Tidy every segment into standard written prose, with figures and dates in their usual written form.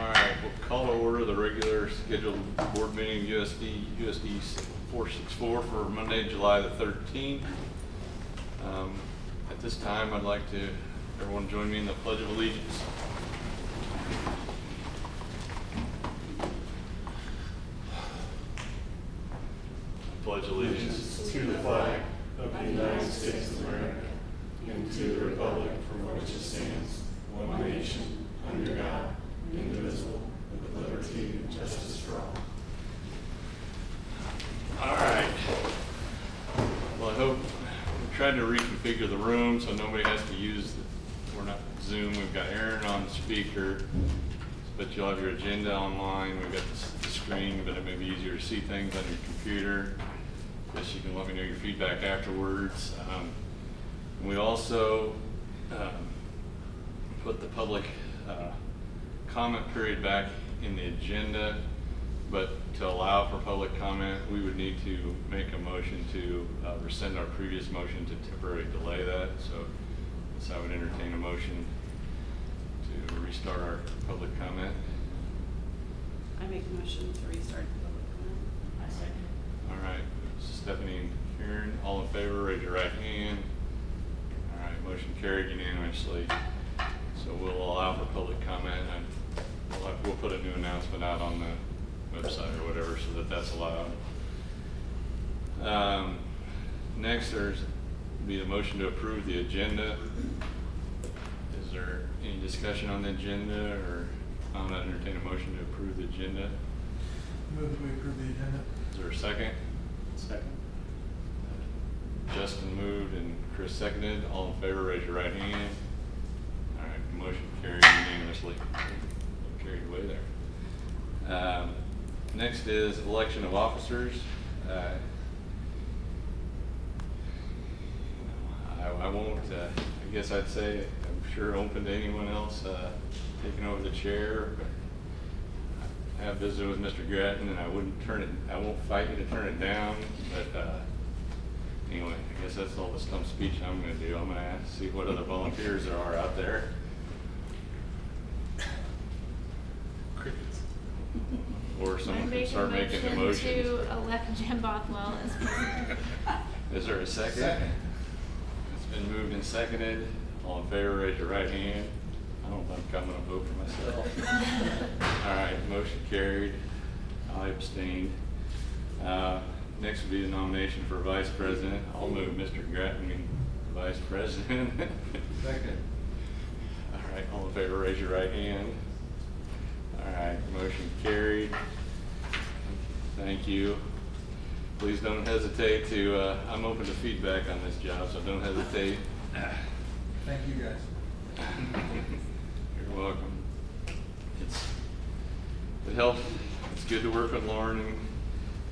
Alright, we'll call to order the regular scheduled board meeting USD 464 for Monday, July the 13th. At this time, I'd like everyone join me in the Pledge of Allegiance. I pledge allegiance to the flag of the United States of America and to the republic for which it stands, one nation, under God, indivisible, with liberty and justice for all. All right. Well, I hope we're trying to reconfigure the room so nobody has to use we're not Zoom. We've got Aaron on the speaker, but you'll have your agenda online. We've got the screen, but it may be easier to see things on your computer. Guess you can let me know your feedback afterwards. We also put the public comment period back in the agenda, but to allow for public comment, we would need to make a motion to rescind our previous motion to temporarily delay that. So I would entertain a motion to restart our public comment. I make a motion to restart public comment. I second. All right, Stephanie and Karen, all in favor, raise your right hand. All right, motion carried unanimously. So we'll allow for public comment, and we'll put a new announcement out on the website or whatever so that's allowed. Next, there's be the motion to approve the agenda. Is there any discussion on the agenda, or I'm going to entertain a motion to approve the agenda? Move that we approve the agenda. Is there a second? Second. Justin moved and Chris seconded. All in favor, raise your right hand. All right, motion carried unanimously. Carried away there. Next is election of officers. I won't, I guess I'd say, I'm sure open to anyone else taking over the chair. I have visited with Mr. Grattan, and I won't fight you to turn it down, but anyway, I guess that's all the stump speech I'm going to do. I'm going to see what other volunteers there are out there. Crickets. Or someone can start making the motions. To elect Jim Bothwell as president. Is there a second? Second. It's been moved and seconded. All in favor, raise your right hand. I don't think I'm going to vote for myself. All right, motion carried. I abstained. Next would be the nomination for vice president. I'll move Mr. Grattan be vice president. Second. All right, all in favor, raise your right hand. All right, motion carried. Thank you. Please don't hesitate to, I'm open to feedback on this job, so don't hesitate. Thank you, guys. You're welcome. It helps. It's good to work with Lauren and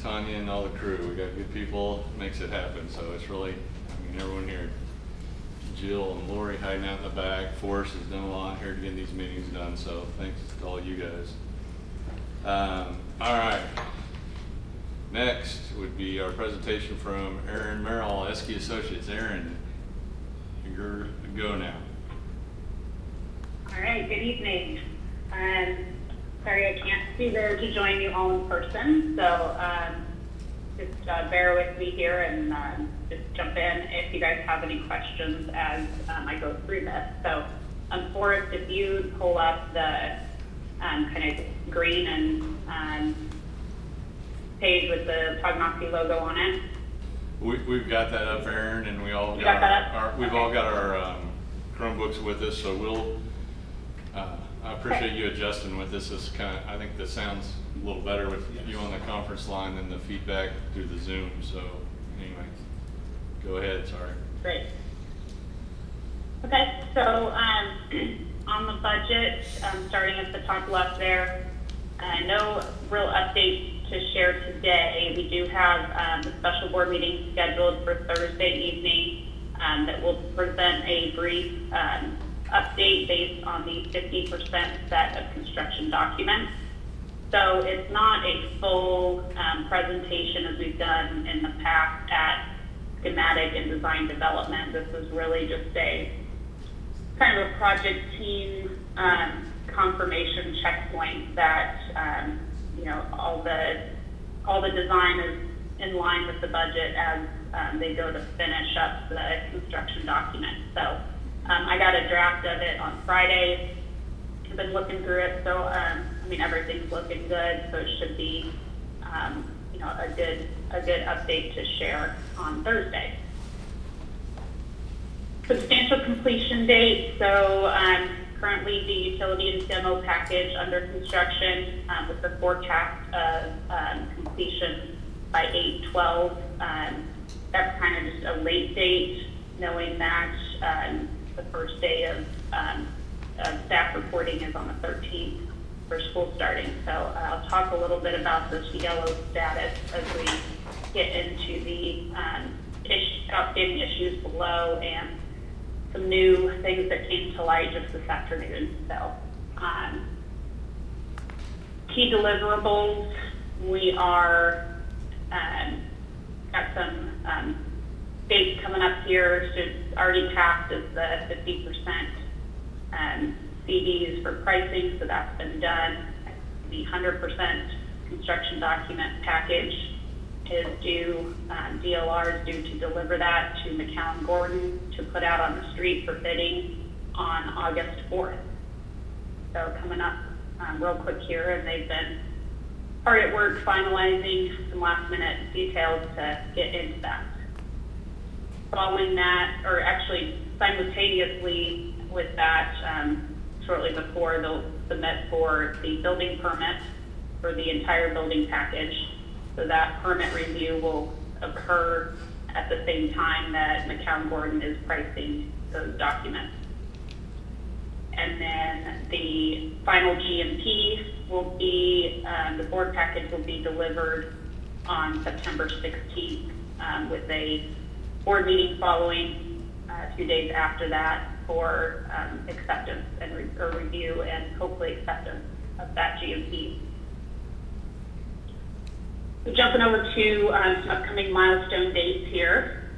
Tanya and all the crew. We got good people. Makes it happen. So it's really, everyone here, Jill and Lori hiding out in the back. Forrest has done a lot here to get these meetings done. So thanks to all you guys. All right. Next would be our presentation from Aaron Merrill, Esky Associates. Aaron, you're a go now. All right, good evening. Sorry I can't be there to join you all in person, so just bear with me here and just jump in if you guys have any questions as I go through this. So, Forrest, if you pull up the kind of green and page with the Tognacy logo on it. We've got that up, Aaron, and we all You got got that up? we've all got our Chromebooks with us, so we'll. I appreciate you adjusting with this. Is kind of, I think this sounds a little better with you on the conference line than the feedback through the Zoom. So anyway, go ahead. Sorry. Great. Okay, so on the budget, starting at the top left there, no real updates to share today. We do have a special board meeting scheduled for Thursday evening that will present a brief update based on the 50% set of construction documents. So it's not a full presentation as we've done in the past at schematic and design development. This is really just a kind of a project team conference confirmation checkpoint that, you know, all the design is in line with the budget as they go to finish up the construction document. So I got a draft of it on Friday. I've been looking through it, so I mean, everything's looking good, so it should be, you know, a good update to share on Thursday. Substantial completion date, so currently the utility and demo package under construction with the forecast of completion by 8/12. That's kind of just a late date, knowing that the first day of staff reporting is on the 13th for school starting. So I'll talk a little bit about this yellow status as we get into the outstanding issues below and some new things that came to light just this afternoon. So key deliverables, we are got some dates coming up here. So it's already passed as the 50% CDs for pricing, so that's been done. The 100% construction document package is due, DLR is due to deliver that to McCown Gordon to put out on the street for bidding on August 4th. So coming up real quick here, and they've been hard at work finalizing some last minute details to get into that. Following that, or actually simultaneously with that, shortly before they'll submit for the building permit for the entire building package. So that permit review will occur at the same time that McCown Gordon is pricing those documents. And then the final GMP will be, the board package will be delivered on September 16th with a board meeting following a few days after that for acceptance and review and hopefully acceptance of that GMP. So jumping over to some upcoming milestone dates here.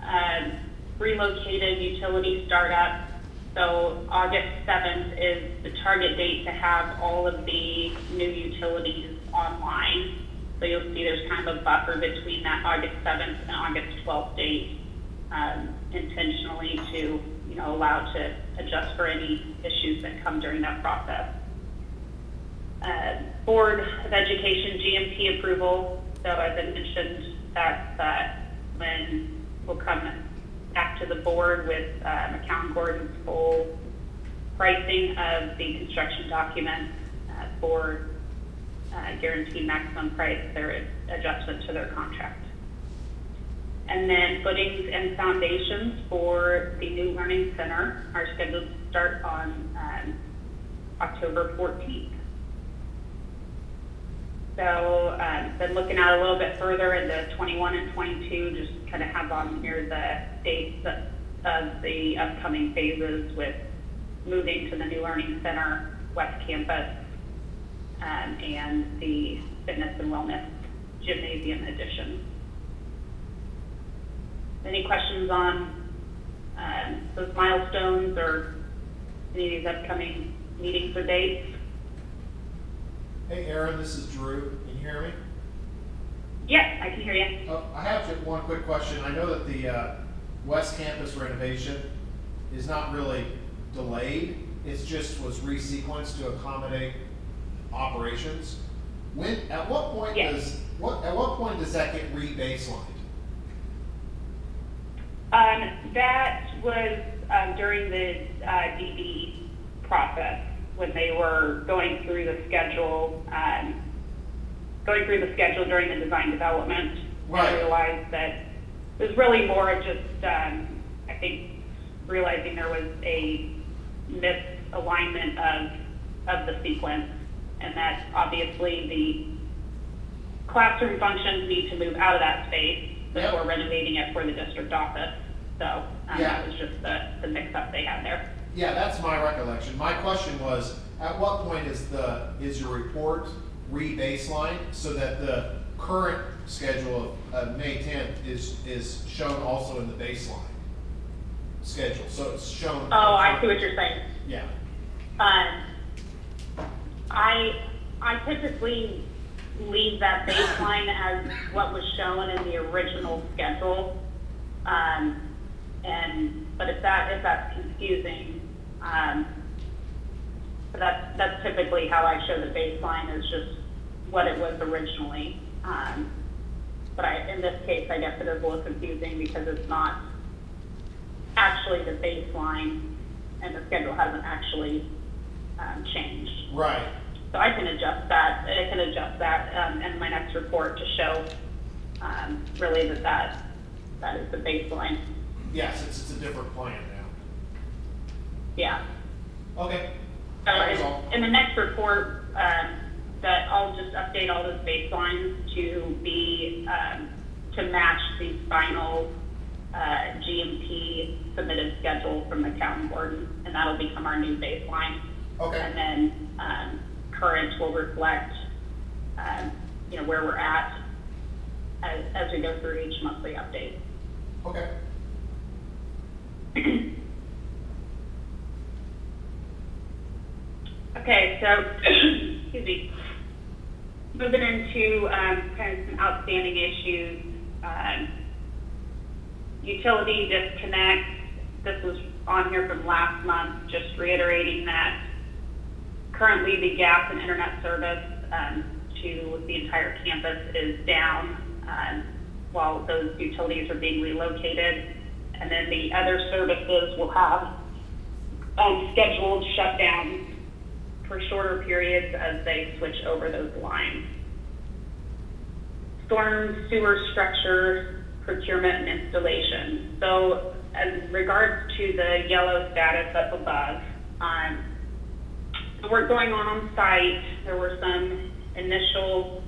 Relocated utility startup. So August 7th is the target date to have all of the new utilities online. So you'll see there's kind of a buffer between that August 7th and August 12th date, intentionally to, you know, allow to adjust for any issues that come during that process. Board of Education GMP approval. So as I mentioned, that's when we'll come back to the board with McCown Gordon's full pricing of the construction documents for guaranteed maximum price, their adjustment to their contract. And then footings and foundations for the new learning center are scheduled to start on October 14th. So then looking out a little bit further into 21 and 22, just kind of have on here the dates of the upcoming phases with moving to the new learning center, West Campus, and the fitness and wellness gymnasium addition. Any questions on those milestones or any of these upcoming meetings or dates? Hey Aaron, this is Drew. Can you hear me? Yes, I can hear you. I have just one quick question. I know that the West Campus renovation is not really delayed. It just was resequenced to accommodate operations. At what point Yes. does that get re-baselined? That was during the DD process when they were going through the schedule, during the design development. Right. I realized that it was really more of just, I think, realizing there was a misalignment of the sequence, and that obviously the classroom functions need to move out of that space before Yep. renovating it for the district office. So Yeah. that was just the mix-up they had there. Yeah, that's my recollection. My question was, at what point is your report re-baselined so that the current schedule of May 10th is shown also in the baseline schedule? So it's shown. Oh, I see what you're saying. Yeah. I typically leave that baseline as what was shown in the original schedule. But if that's confusing, but that's typically how I show the baseline, is just what it was originally. But in this case, I guess it is a little confusing because it's not actually the baseline, and the schedule hasn't actually changed. Right. So I can adjust that. In my next report to show really that is the baseline. Yes, it's a different plan now. Yeah. Okay. So That was all. in the next report, that I'll just update all those baselines to be to match the final GMP submitted schedule from the county board, and that'll become our new baseline. Okay. And then current will reflect, where we're at as we go through each monthly update. Okay. Okay, so, excuse me. Moving into kind of some outstanding issues. Utility disconnect. This was on here from last month, just reiterating that currently the gas and internet service to the entire campus is down while those utilities are being relocated. And then the other services will have scheduled shutdowns for shorter periods as they switch over those lines. Storm sewer structure procurement and installation. So as regards to the yellow status up above, the work going on site, there were some initial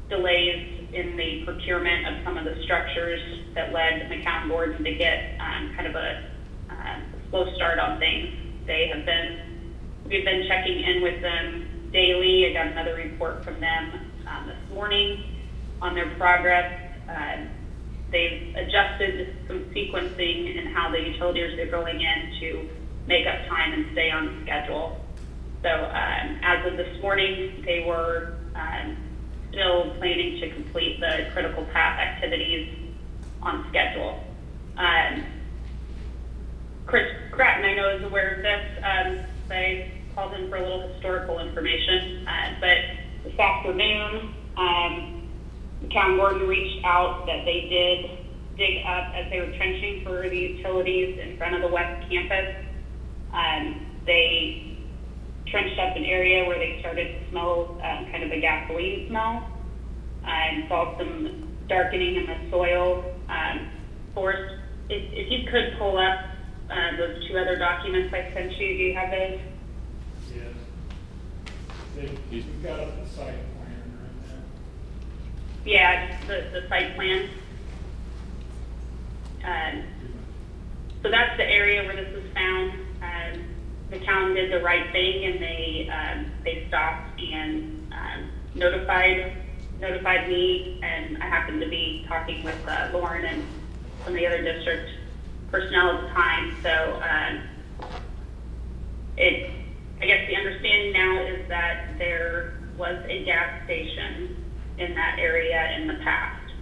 delays in the procurement of some of the structures that led McCown Gordon to get kind of a slow start on things. We've been checking in with them daily. I got another report from them this morning on their progress. They've adjusted some sequencing in how the utilities are going in to make up time and stay on schedule. So as of this morning, they were still planning to complete the critical path activities on schedule. Chris Gratton, I know, is aware of this. They called in for a little historical information, but this afternoon, McCown Gordon reached out that they did dig up as they were trenching for the utilities in front of the West Campus. They trenched up an area where they started to smell kind of a gasoline smell, and saw some darkening in the soil. Forrest, if you could pull up those two other documents I sent you, do you have those? Yes. We've got up the site plan right now. Yeah, the site plan. So that's the area where this was found. The town did the right thing, and they stopped and notified me, and I happened to be talking with Lauren and some of the other district personnel at the time. So I guess the understanding now is that there was a gas station in that area in the past.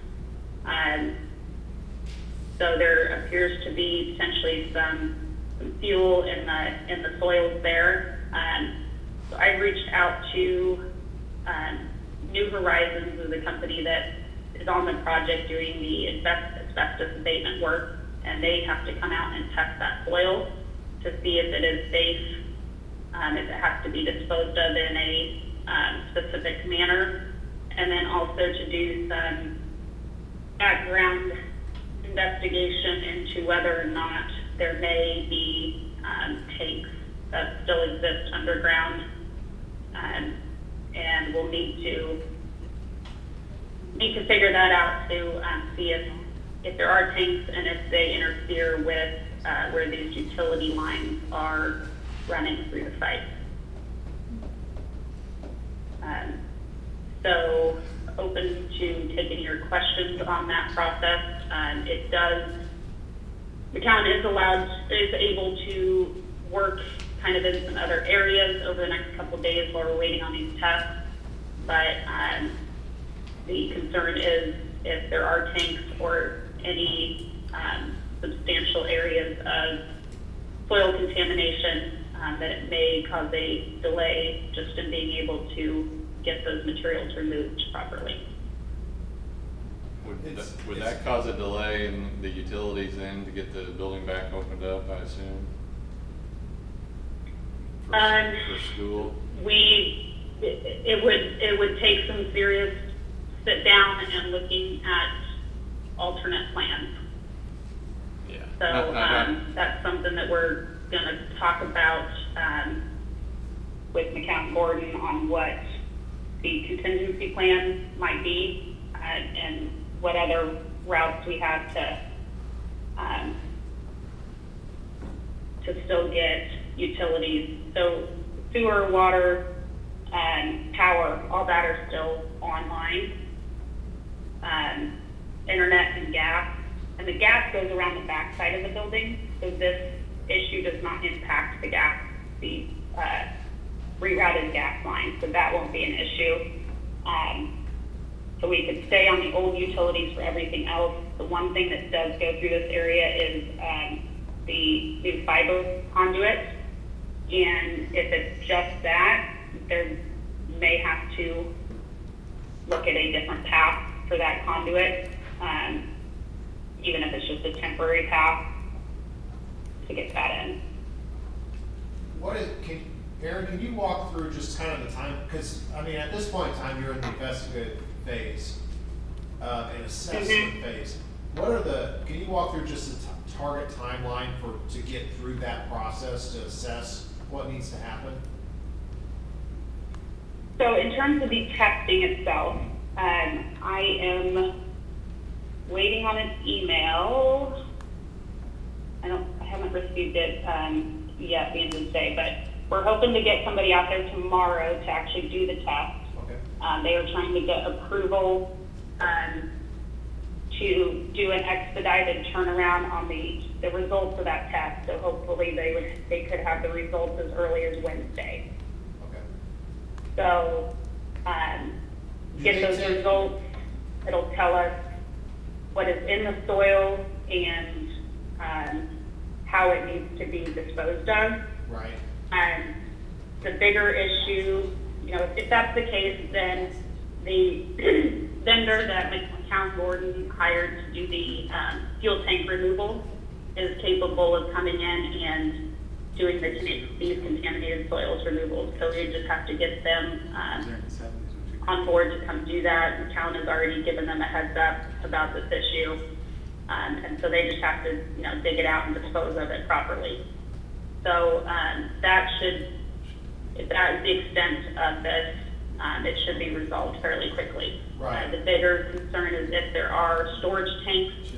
So there appears to be potentially some fuel in the soils there. So I reached out to New Horizons, is the company that is on the project doing the asbestos abatement work, and they have to come out and test that soil to see if it is safe, if it has to be disposed of in a specific manner, and then also to do some background investigation into whether or not there may be tanks that still exist underground, and we'll need to figure that out to see if there are tanks and if they interfere with where these utility lines are running through the site. So open to taking your questions on that process. The town is able to work kind of in some other areas over the next couple of days while we're waiting on these tests. but, the concern is if there are tanks or any, substantial areas of soil contamination, that it may cause a delay just in being able to get those materials removed properly. Would that cause a delay in the utilities then to get the building back opened up, I assume? For school? It would take some serious sit down and looking at alternate plans. Yeah. So, that's something that we're gonna talk about, with McCown Gordon on what the contingency plan might be, and what other routes we have to still get utilities. So sewer, water, power, all that are still online. Internet and gas, and the gas goes around the back side of the building, so this issue does not impact the rerouted gas line, so that won't be an issue. So we could stay on the old utilities for everything else. The one thing that does go through this area is the new fiber conduit, and if it's just that, there may have to look at a different path for that conduit, even if it's just a temporary path to get that in. Aaron, can you walk through just kind of the time, because, I mean, at this point in time, you're in the investigative phase, and assessment phase. Can you walk through just the target timeline to get through that process to assess what needs to happen? So in terms of the testing itself, I am waiting on an email. I haven't received it yet at the end of the day, but we're hoping to get somebody out there tomorrow to actually do the test. Okay. They are trying to get approval to do an expedited turnaround on the results of that test. So hopefully they could have the results as early as Wednesday. Okay. So get those results. It'll tell us what is in the soil and how it needs to be disposed of. Right. The bigger issue, if that's the case, then the vendor that McCown Gordon hired to do the fuel tank removal is capable of coming in and doing these contaminated soils removals. So we just have to get them on board to come do that. McCown has already given them a heads up about this issue. And so they just have to, dig it out and dispose of it properly. So if that is the extent of this, it should be resolved fairly quickly. Right. The bigger concern is if there are storage tanks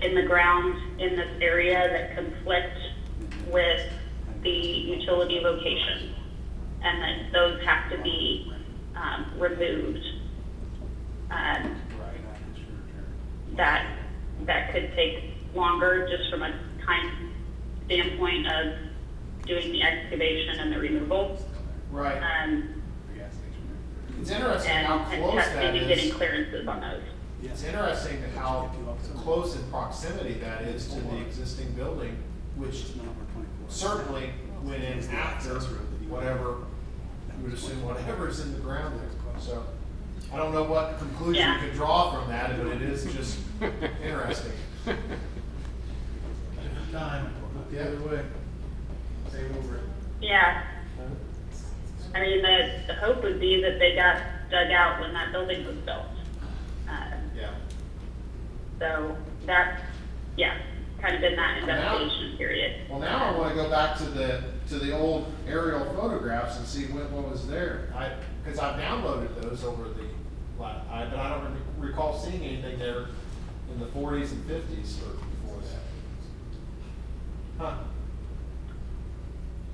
in the ground in this area that conflict with the utility location, and then those have to be removed. That could take longer just from a time standpoint of doing the excavation and the removal. Right. It's interesting how And close that testing and getting is. clearances on those. It's interesting how close in proximity that is to the existing building, which certainly went in after whatever, you would assume whatever's in the ground there. So I don't know what conclusion Yeah. you could draw from that, but it is just interesting. Different time, look the other way. Save over it. Yeah. I mean, the hope would be that they got dug out when that building was built. Yeah. So that's, kind of in that Now- investigation period. Well, now I want to go back to the old aerial photographs and see what was there. Because I've downloaded those over but I don't recall seeing anything there in the 40s and 50s or before that. Huh.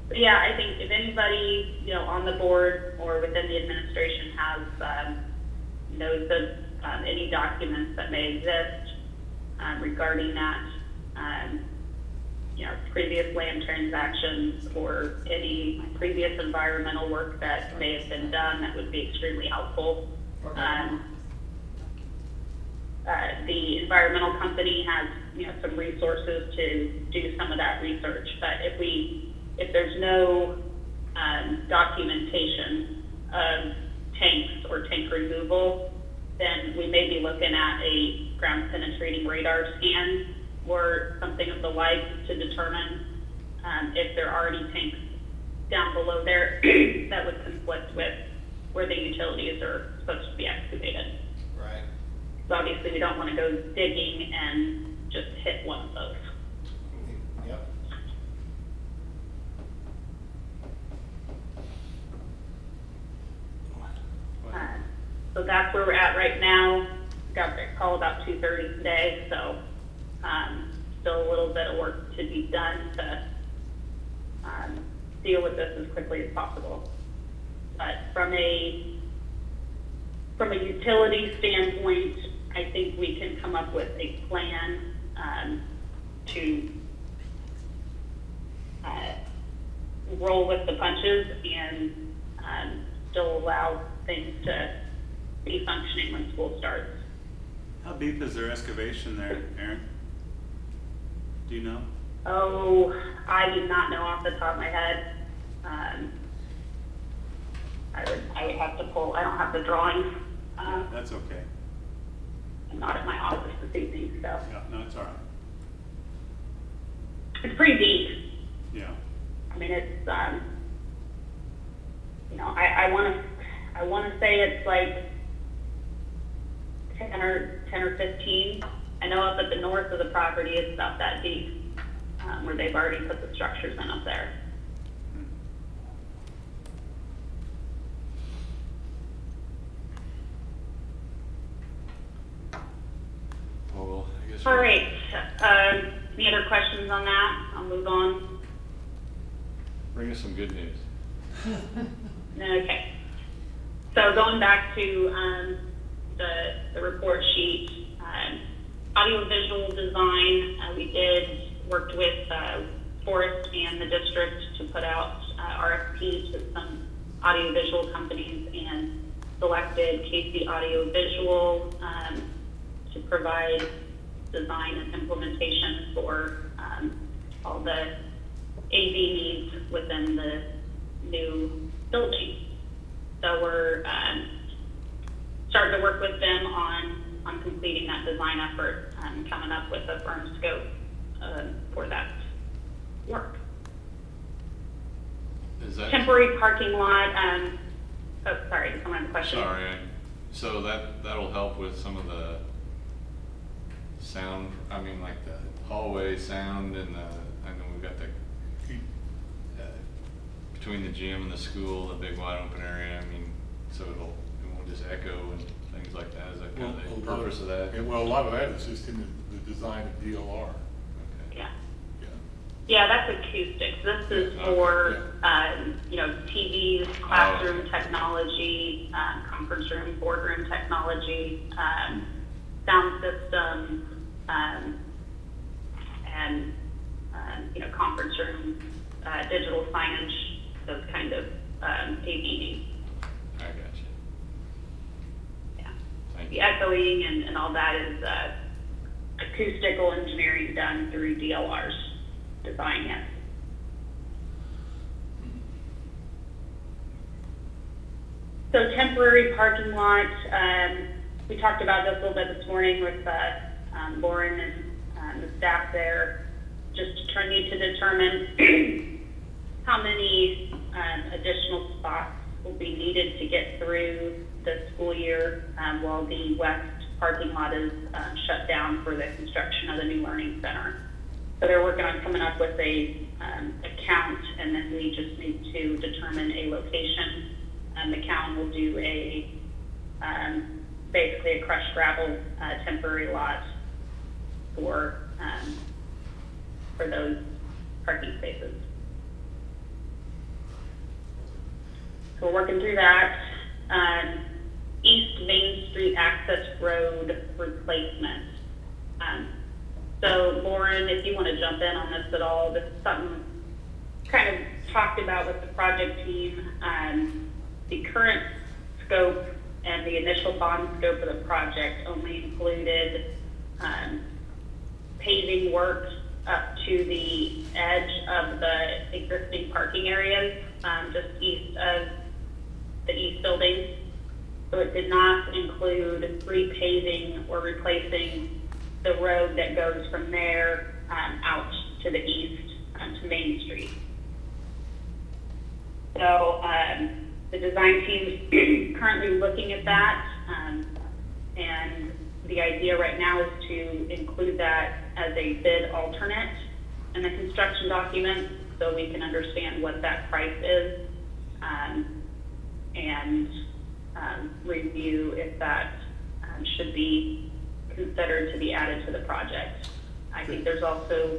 But yeah, I think if anybody, on the board or within the administration has, knows of any documents that may exist regarding that, previous land transactions or any previous environmental work that may have been done, that would be extremely helpful. Okay. The environmental company has, some resources to do some of that research, but if there's no documentation of tanks or tank removal, then we may be looking at a ground penetrating radar scan or something of the like to determine if there are any tanks down below there that would conflict with where the utilities are supposed to be excavated. Right. So obviously we don't want to go digging and just hit one of those. Yep. So that's where we're at right now. Got the call about 2:30 today, so still a little bit of work to be done to deal with this as quickly as possible. But from a utility standpoint, I think we can come up with a plan to roll with the punches and still allow things to be functioning when school starts. How deep is their excavation there, Aaron? Do you know? Oh, I do not know off the top of my head. I would have to pull, I don't have the drawings. That's okay. I'm not at my office this evening, so. Yeah, no, it's all right. It's pretty deep. Yeah. I mean, it's, I want to say it's like 10 or 15. I know up at the north of the property, it's about that deep, where they've already put the structures in up there. Well, I guess. All right, any other questions on that? I'll move on. Bring us some good news. Okay. So going back to the report sheet, audiovisual design, we worked with Forest and the district to put out RFPs with some audiovisual companies and selected Casey Audiovisual to provide design and implementation for all the AV needs within the new building. So we're starting to work with them on completing that design effort and coming up with a firm scope for that work. Is that? Temporary parking lot, oh, sorry, someone had a question. Sorry, so that'll help with some of the sound, I mean, like the hallway sound and I know we've got the, between the gym and the school, the big wide open area, I mean, so it won't just echo and things like that, is that kind of the purpose of that? Yeah, well, a lot of that is just in the design of DLR. Okay. Yeah. Yeah. Yeah, that's acoustics. This is for, TVs, classroom okay. technology, conference room, boardroom technology, sound systems, and, conference room, digital signage, those kind of AV needs. I got you. Yeah. Thank The you. echoing and all that is acoustical engineering done through DLR's design, yes. So temporary parking lot, we talked about this a little bit this morning with Lauren and the staff there, just trying to determine how many additional spots will be needed to get through the school year while the west parking lot is shut down for the construction of the new learning center. So they're working on coming up with a count, and then we just need to determine a location. The count will do basically a crushed gravel temporary lot for those parking spaces. So we're working through that. East Main Street access road replacement. So Lauren, if you want to jump in on this at all, this is something kind of talked about with the project team. The current scope and the initial bond scope of the project only included paving work up to the edge of the existing parking areas, just east of the east building. So it did not include repaving or replacing the road that goes from there out to the east to Main Street. So the design team is currently looking at that, and the idea right now is to include that as a bid alternate in the construction document so we can understand what that price is and review if that should be considered to be added to the project. I think there's also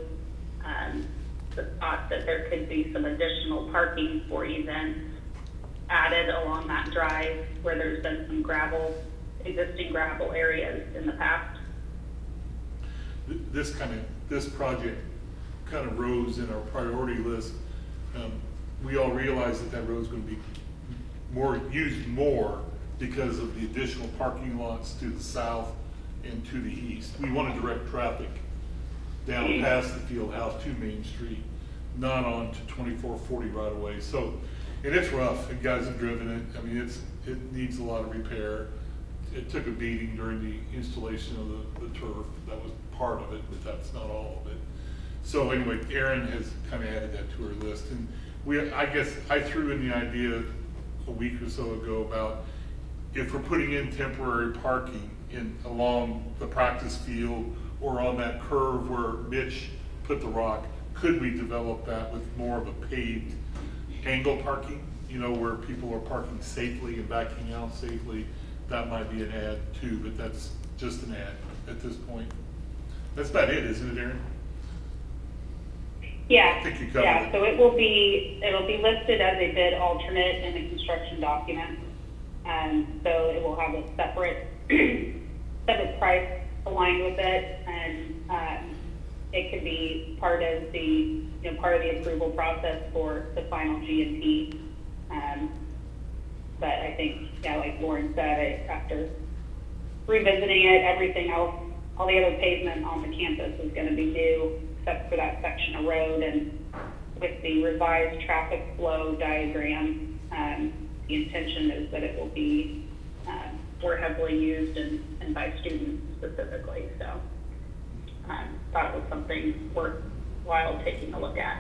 the thought that there could be some additional parking for events added along that drive where there's been some existing gravel areas in the past. This project kind of rose in our priority list. We all realize that that road's going to be used more because of the additional parking lots to the south and to the east. We want to direct traffic down past the field house to Main Street, not on to 2440 right away. So, and it's rough, and guys have driven it. I mean, it needs a lot of repair. It took a beating during the installation of the turf. That was part of it, but that's not all of it. So anyway, Erin has kind of added that to her list. And I guess I threw in the idea a week or so ago about if we're putting in temporary parking along the practice field or on that curve where Mitch put the rock, could we develop that with more of a paved angle parking, where people are parking safely and backing out safely? That might be an add too, but that's just an add at this point. That's about it, isn't it, Erin? Yeah, I think you covered yeah. it. So it'll be listed as a bid alternate in the construction document. So it will have a separate price aligned with it, and it could be part of the approval process for the final GMP. But I think, like Lauren said, after revisiting it, everything else, all the other pavement on the campus is going to be new, except for that section of road. And with the revised traffic flow diagram, the intention is that it will be more heavily used and by students specifically. So thought it was something worthwhile taking a look at.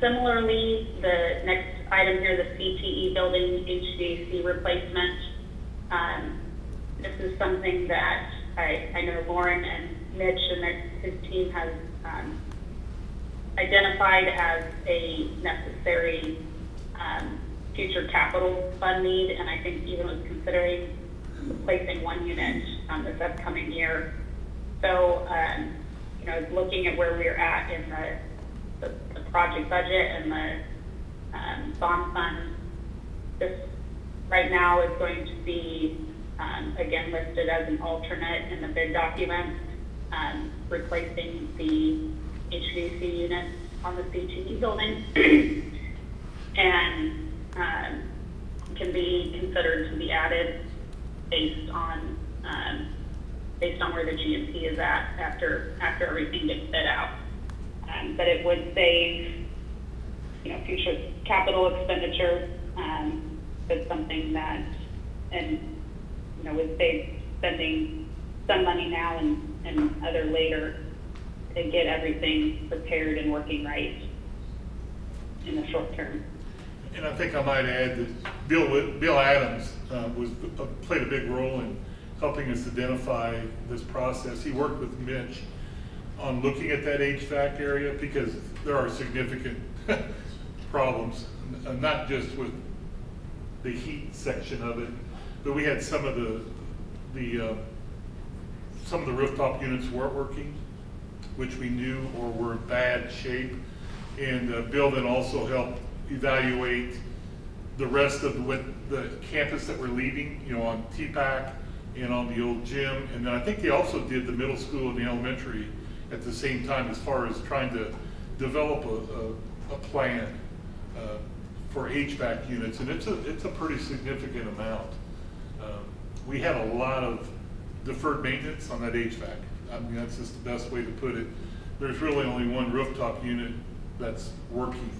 Similarly, the next item here, the CTE building HVAC replacement. This is something that I know Lauren and Mitch and his team has identified as a necessary future capital fund need, and I think even was considering replacing one unit this upcoming year. So, looking at where we're at in the project budget and the bond fund, this right now is going to be again listed as an alternate in the bid document, replacing the HVAC unit on the CTE building, and can be considered to be added based on where the GMP is at after everything gets bid out. But it would save, future capital expenditure. It's something that, would save spending some money now and other later to get everything prepared and working right in the short term. And I think I might add that Bill Adams played a big role in helping us identify this process. He worked with Mitch on looking at that HVAC area because there are significant problems, not just with the heat section of it, but we had some of the rooftop units weren't working, which we knew or were in bad shape. And Bill then also helped evaluate the rest of what the campus that we're leaving, you know, on TPAC and on the old gym. And then I think they also did the middle school and the elementary at the same time, as far as trying to develop a plan for HVAC units, and it's a pretty significant amount. We had a lot of deferred maintenance on that HVAC. I mean, that's just the best way to put it. There's really only one rooftop unit that's working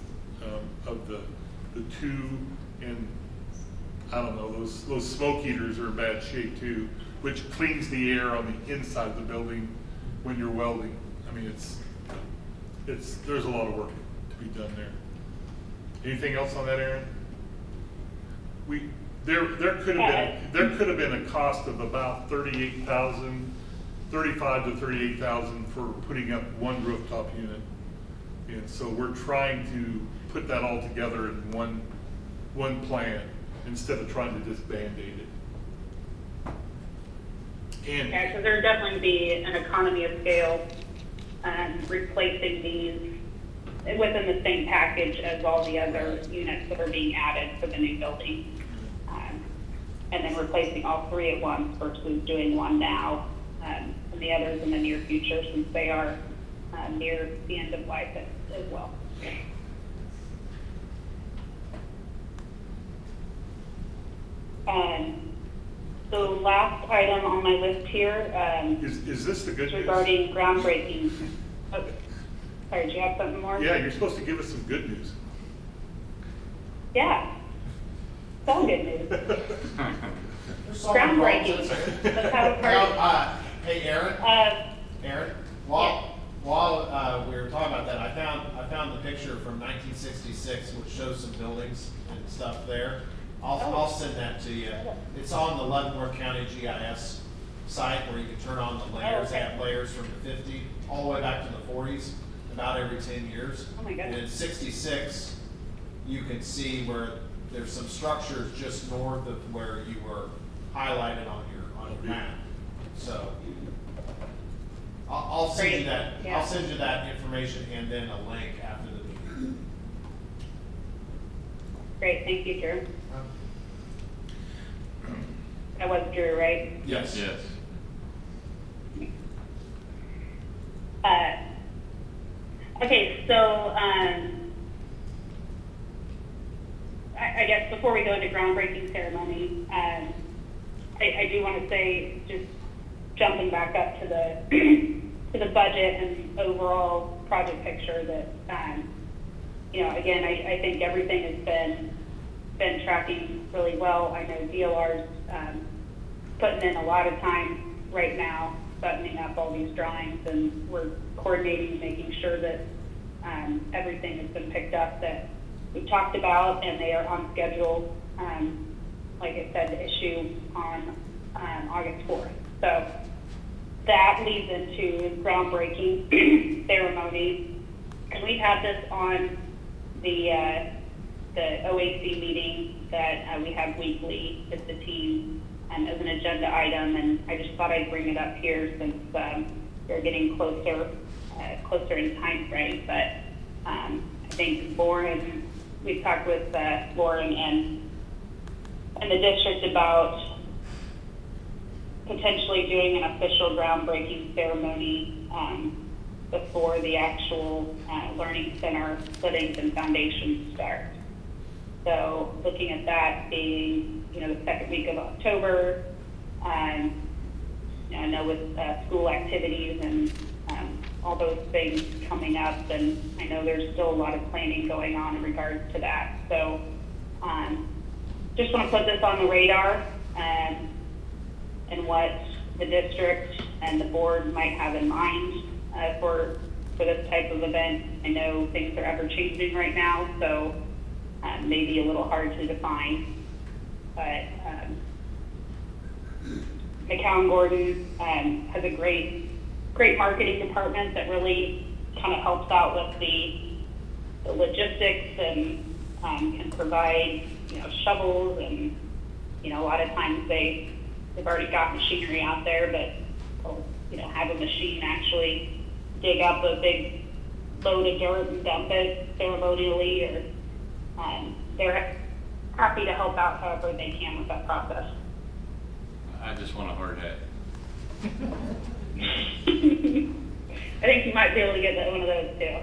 of the two, and I don't know, those smoke heaters are in bad shape too, which cleans the air on the inside of the building when you're welding. I mean, there's a lot of work to be done there. Anything else on that, Aaron? There could have been a cost of about $35,000 to $38,000 for putting up one rooftop unit, and so we're trying to put that all together in one plan instead of trying to just Band-Aid it. And Yeah, because there'd definitely be an economy of scale replacing these within the same package as all the other units that are being added for the new building. And then replacing all three at once versus doing one now, and the others in the near future, since they are near the end of life as well. The last item on my list here is this the good is news? regarding groundbreaking. Oh, sorry, do you have something more? Yeah, you're supposed to give us some good news. Yeah. It's all good news. There's so many Groundbreaking. problems, isn't there? Let's have a party. Hey, Aaron, Yeah. while we were talking about that, I found the picture from 1966, which shows some buildings and stuff there. I'll send that to you. It's on the Leavenworth County GIS site where you can turn on the layers. They have layers from the 50 all the way back to the 40s, about every 10 years. Oh my goodness. And in 66, you can see where there's some structures just north of where you were highlighted on your map. So I'll send you Great. that. Yeah. I'll send you that information and then a link after the meeting. Great, thank you, Drew. That was Drew, right? Yes. Yes. Okay, so I guess before we go into groundbreaking ceremony, I do want to say, just jumping back up to the to the budget and overall project picture, that again, I think everything has been tracking really well. I know DLR's putting in a lot of time right now, buttoning up all these drawings, and we're coordinating and making sure that everything has been picked up that we talked about, and they are on schedule, like I said, to issue on August 4th. So that leads into groundbreaking ceremony, and we have this on the OAC meeting that we have weekly with the team as an agenda item, and I just thought I'd bring it up here since we're getting closer in time frame. But I think Lauren, we've talked with Lauren and the district about potentially doing an official groundbreaking ceremony before the actual learning center footings and foundations start. So looking at that being, the second week of October, I know with school activities and all those things coming up, and I know there's still a lot of planning going on in regards to that. So just want to put this on the radar and what the district and the board might have in mind for this type of event. I know things are ever changing right now, so maybe a little hard to define. But McCown Gordon has a great marketing department that really kind of helps out with the logistics and can provide shovels, and a lot of times they've already got machinery out there, but they'll have a machine actually dig up a big load of dirt and dump it ceremonially, or they're happy to help out however they can with that process. I just want a hard hat. I think you might be able to get one of those too.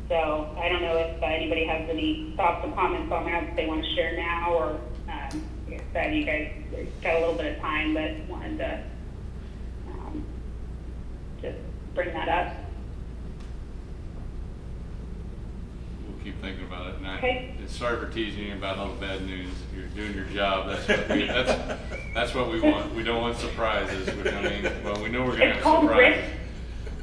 So I don't know if anybody has any thoughts or comments on that that they want to share now, or like I said, you guys got a little bit of time, but wanted to just bring that up. We'll keep thinking about it. And Okay. sorry for teasing you about all the bad news. You're doing your job. That's what we want. We don't want surprises. We know we're going to It's have called surprises. risk.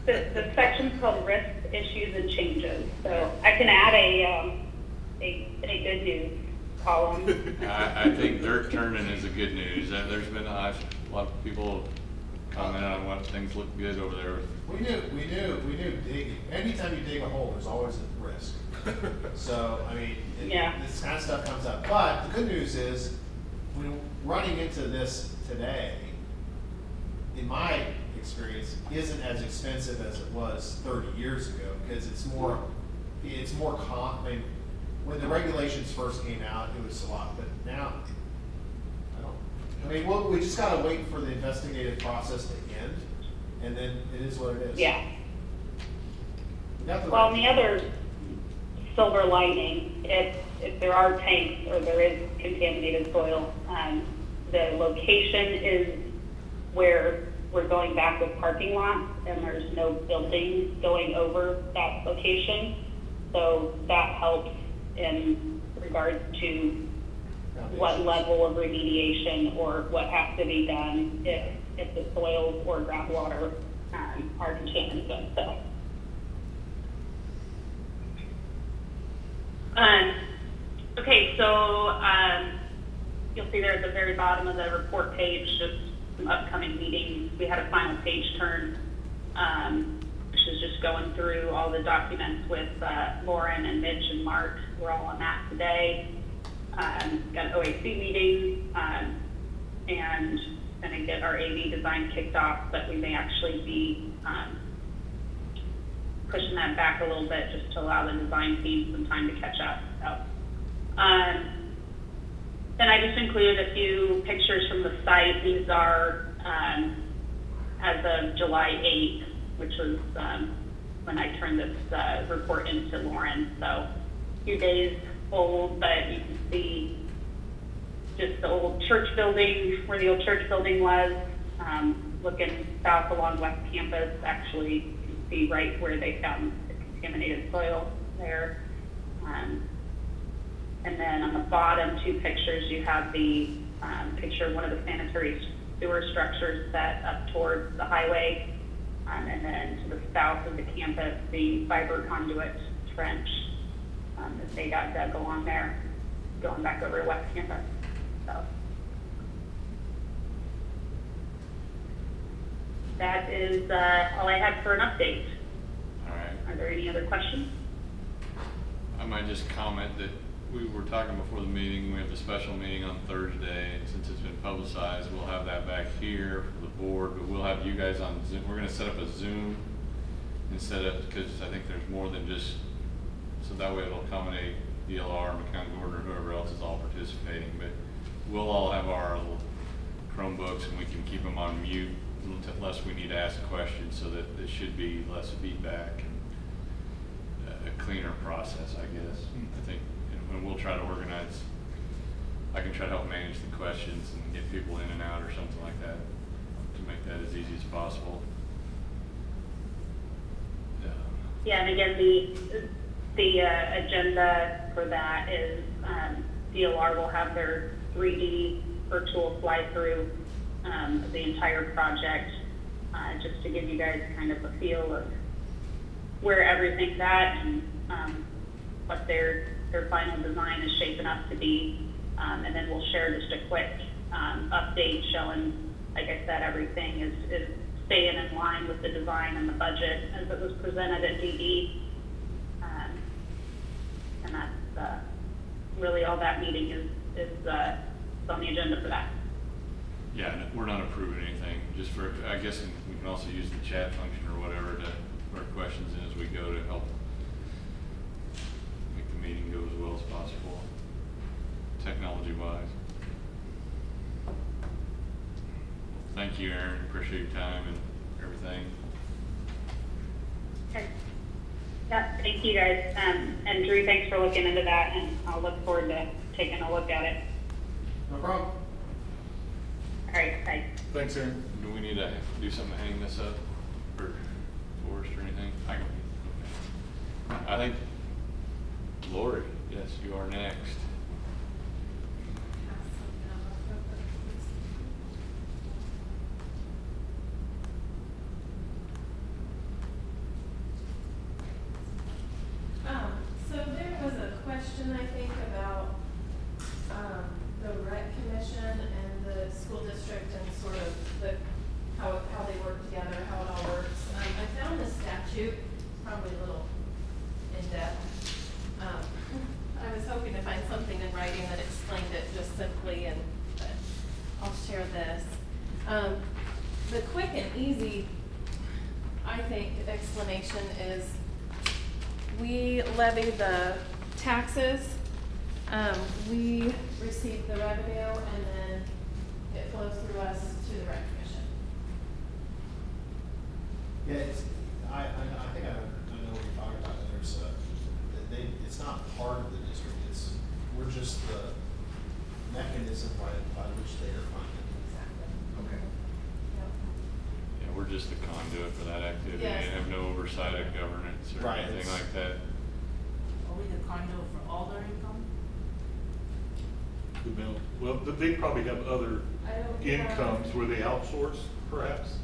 The section's called risk, issues, and changes. So I can add a good news column. I think dirt turning is a good news. There's been a lot of people comment on what things look good over there. We knew digging, anytime you dig a hole, there's always a risk. So, I mean, Yeah. this kind of stuff comes up. But the good news is, when running into this today, in my experience, isn't as expensive as it was 30 years ago, because it's more I mean, when the regulations first came out, it was a lot, but now, we just gotta wait for the investigative process to end, and then it is what it is. Yeah. We got the Well, and right- the other silver lining, if there are tanks or there is contaminated soil, the location is where we're going back with parking lots, and there's no buildings going over that location. So that helps in regards to what level of remediation or what has to be done if the soils or groundwater are contaminated. So. Okay, so you'll see there at the very bottom of the report page, just some upcoming meetings. We had a final page turn, which is just going through all the documents with Lauren and Mitch and Mark. We're all on that today. Got an OAC meeting, and going to get our AV design kicked off, but we may actually be pushing that back a little bit just to allow the design team some time to catch up. So, then I just included a few pictures from the site. These are as of July 8th, which was when I turned this report into Lauren. So a few days old, but you can see just the old church building, where the old church building was, looking south along West Campus. Actually, you can see right where they found the contaminated soil there. And then on the bottom two pictures, you have the picture of one of the sanitary sewer structures set up towards the highway. And then to the south of the campus, the fiber conduit trench that they got dug along there, going back over to West Campus. So that is all I had for an update. All right. Are there any other questions? I might just comment that we were talking before the meeting, we have the special meeting on Thursday, and since it's been publicized, we'll have that back here for the board, but we'll have you guys on Zoom. We're gonna set up a Zoom instead of, because I think there's more than just, so that way it'll accommodate DLR, McCown Gordon, or whoever else is all participating, but we'll all have our little Chromebooks, and we can keep them on mute unless we need to ask questions, so that there should be less feedback and a cleaner process, I guess. I think, and we'll try to organize, I can try to help manage the questions and get people in and out or something like that to make that as easy as possible. Yeah, and again, the agenda for that is DLR will have their 3D virtual fly-through of the entire project, just to give you guys kind of a feel of where everything's at and what their final design is shaping up to be. And then we'll share just a quick update showing, like I said, everything is staying in line with the design and the budget as it was presented at DD. And that's really all that meeting is on the agenda for that. Yeah, we're not approving anything, just for, I guess we can also use the chat function or whatever to put our questions in as we go to help make the technology wise. Thank you, Aaron, appreciate your time and everything. Okay. Yeah, thank you guys. And Drew, thanks for looking into that, and I'll look forward to taking a look at it. No problem. All right, bye. Thanks, Aaron. Do we need to do something to hang this up for Forrest or anything? I think, Lori, yes, you are next. So there was a question, I think, about, the rec commission and the school district and sort of the, how they work together, how it all works. I found the statute, probably a little in-depth. I was hoping to find something in writing that explained it just simply, and but I'll share this. The quick and easy, I think, explanation is we levy the taxes, we receive the revenue, and then it flows through us to the rec commission. Yeah, I think I know what you're talking about. There's it's not part of the district, we're just the mechanism by which they are funded. Exactly. Okay. Yep. Yeah, we're just the conduit for that activity Yes. and have no oversight of governance or Right, anything it's- like that. Are we the conduit for all their income? The mill, well, they probably have other I don't. incomes where they outsource, perhaps.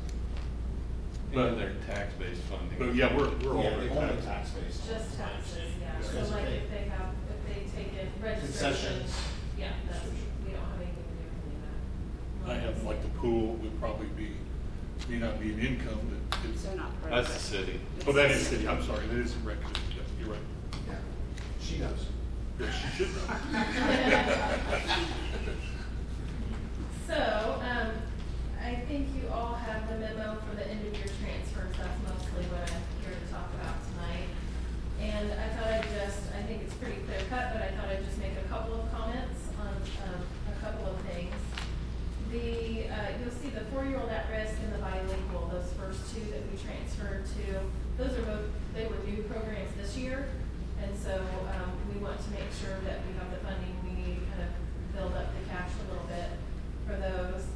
But- And their tax-based funding. But yeah, we're all. Yeah, they only tax based. Just taxes, yeah. Because So like they- if they take in registration, Concessions. yeah, that's, we don't have anything to do with any of that. I have, like, the pool would probably be, may not be an income, but it's, They're not part of That's the it. city. oh, that is city, I'm sorry, that is a record, yeah, you're right. Yeah, she knows. Yeah, she should know. So, I think you all have the memo for the end of year transfers, that's mostly what I'm here to talk about tonight. And I thought I think it's pretty clear cut, but I thought I'd just make a couple of comments on, a couple of things. You'll see the 4-year-old at risk and the bilingual, those first two that we transferred to, those are both, they were new programs this year. And so, we want to make sure that we have the funding we need, kind of build up the cash a little bit for those.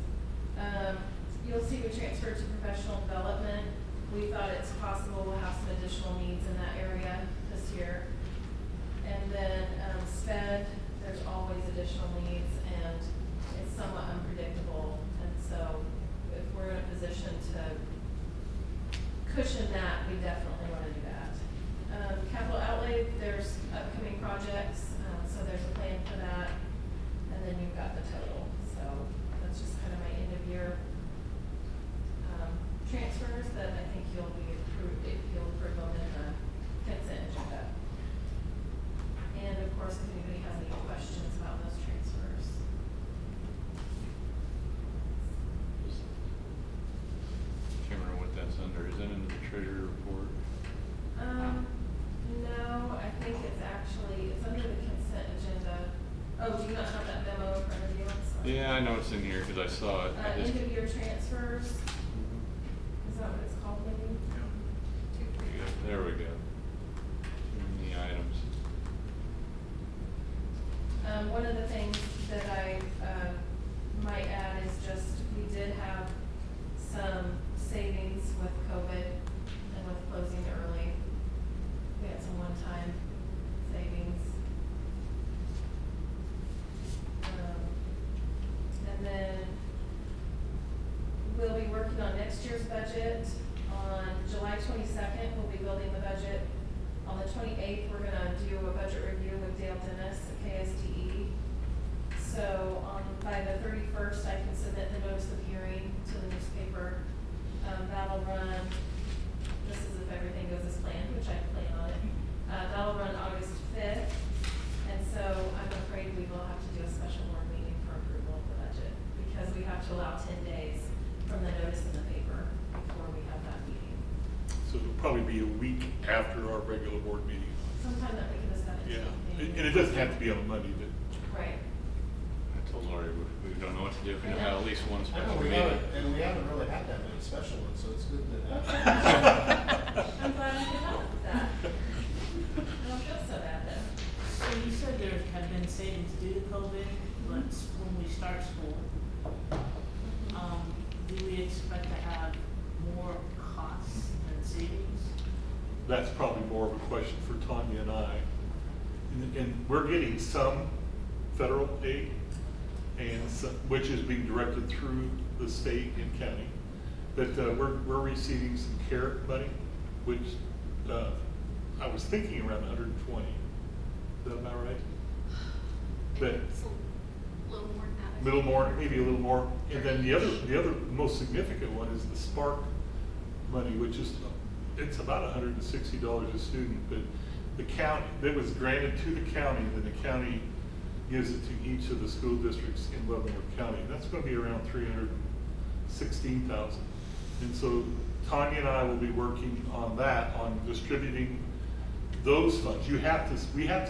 You'll see we transferred to professional development. We thought it's possible we'll have some additional needs in that area this year. And then, SPED, there's always additional needs, and it's somewhat unpredictable. And so, if we're in a position to cushion that, we definitely want to do that. Capital outlay, there's upcoming projects, so there's a plan for that. And then you've got the total, so that's just kind of my end of year transfers that I think you'll be approved, if you'll approve them in the consent agenda. And of course, if anybody has any questions about those transfers. Can't remember what that's under. Is that in the treasurer report? No, I think it's actually, it's under the consent agenda. Oh, do you not have that memo in front of you? I'm sorry. Yeah, I know it's in here because I saw it. I just- End of year transfers, is that what it's called, maybe? There we go. Too many items. One of the things that I, might add is just, we did have some savings with COVID and with closing early. We had some one-time savings. And then we'll be working on next year's budget. On July 22nd, we'll be building the budget. On the 28th, we're gonna do a budget review with Dale Dennis at KSDE. So by the 31st, I can submit the notice of hearing to the newspaper. That'll run, this is if everything goes as planned, which I plan on it. That'll run August 5th. And so I'm afraid we will have to do a special board meeting for approval of the budget, because we have to allow 10 days from the notice in the paper before we have that meeting. So it'll probably be a week after our regular board meeting. Sometime that we can discuss it. Yeah, and it doesn't have to be on a Monday, but Right. told Lori, we don't know what to do, if we don't have at least one I special know, we meeting. haven't, and we haven't really had that many special ones, so it's good that. I'm glad I could help with that. I don't feel so bad then. So you said there have been savings due to COVID, but when we start school, do we expect to have more costs than savings? That's probably more of a question for Tanya and I. And we're getting some federal aid, and some, which is being directed through the state and county. But we're receiving some CARE money, which I was thinking around 120. Is that about right? But It's a little more than that. little more, maybe a little more. And then the other most significant one is the Spark money, which is, it's about $160 a student, but the county, that was granted to the county, then the county gives it to each of the school districts in Leavenworth County. That's going to be around $316,000. And so Tanya and I will be working on that, on distributing those funds. We have to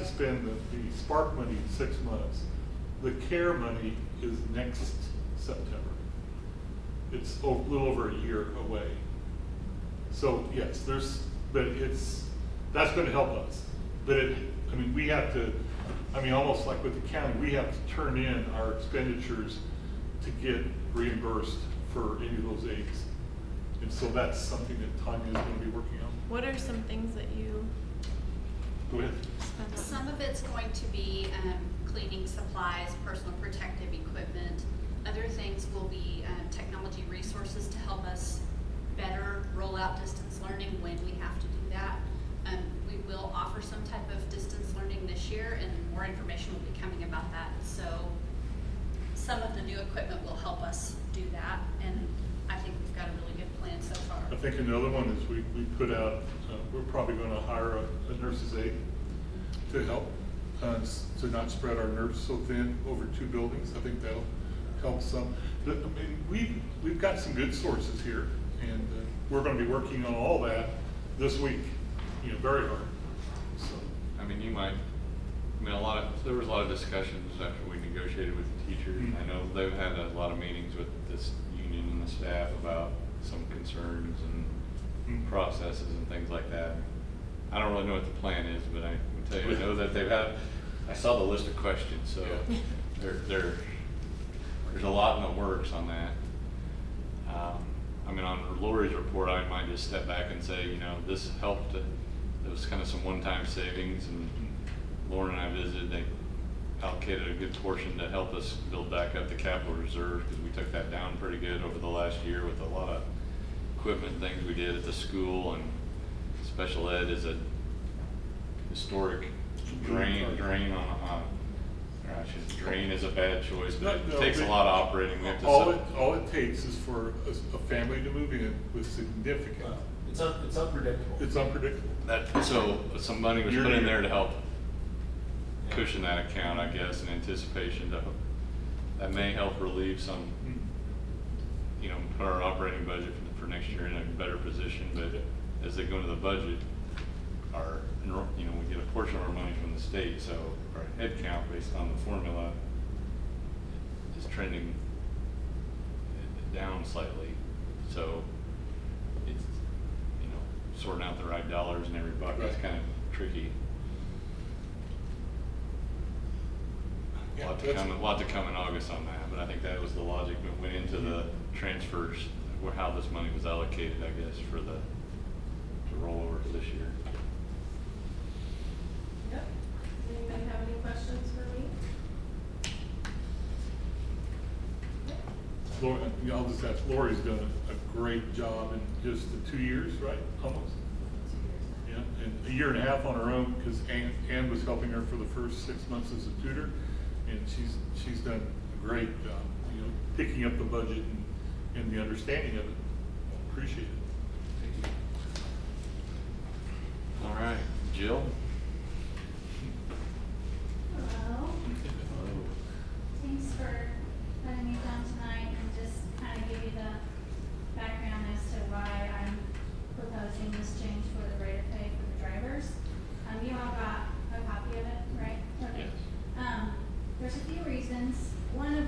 spend the Spark money in 6 months. The CARE money is next September. It's a little over a year away. So yes, that's going to help us. But we have to, almost like with the county, we have to turn in our expenditures to get reimbursed for any of those aids. And so that's something that Tanya is going to be working on. What are some things that you Go ahead. spend on? Some of it's going to be cleaning supplies, personal protective equipment. Other things will be technology resources to help us better roll out distance learning when we have to do that. We will offer some type of distance learning this year, and more information will be coming about that. So some of the new equipment will help us do that, and I think we've got a really good plan so far. I think another one is we put out, we're probably going to hire a nurse's aide to help, to not spread our nurse so thin over 2 buildings. I think that'll help some. But, we've got some good sources here, and we're going to be working on all that this week, very hard. So. There was a lot of discussions after we negotiated with the teachers. Mhm. I know they've had a lot of meetings with this union and the staff about some concerns and Mhm. processes and things like that. I don't really know what the plan is, but I can tell you, I know that I saw the list of questions, so Yeah. there's a lot in the works on that. On Lori's report, I might just step back and say, this helped. There was kind of some one-time savings, and Lauren and I visited. They allocated a good portion to help us build back up the capital reserve, because we took that down pretty good over the last year with a lot of equipment things we did at the school, and special ed is a historic drain is a bad choice, but it takes a lot of operating. We have to All it takes is for a family to move in with significant. It's unpredictable. It's unpredictable. So some money was put in there to help Yeah. cushion that account, I guess, in anticipation that may help relieve some, put our operating budget for next year in a better position. But as they go into the budget, we get a portion of our money from the state, so our head count based on the formula is trending down slightly. So it's, sorting out the right dollars in every bucket is Right. kind of tricky. Yeah, A that's- lot to come in August on that, but I think that was the logic that went into the transfers, how this money was allocated, I guess, to roll over to this year. Yep. Does anybody have any questions for me? I'll just ask, Lori's done a great job in just the 2 years, right? Almost. Yeah, and a year and a half on her own, because Ann was helping her for the first 6 months as a tutor, and she's done a great job, picking up the budget and the understanding of it. Appreciate it. All right, Jill? Hello, thanks for letting me come tonight and just kind of give you the background as to why I'm proposing this change for the rate of pay for the drivers. You all got a copy of it, right? Okay. Yes. There's a few reasons. One of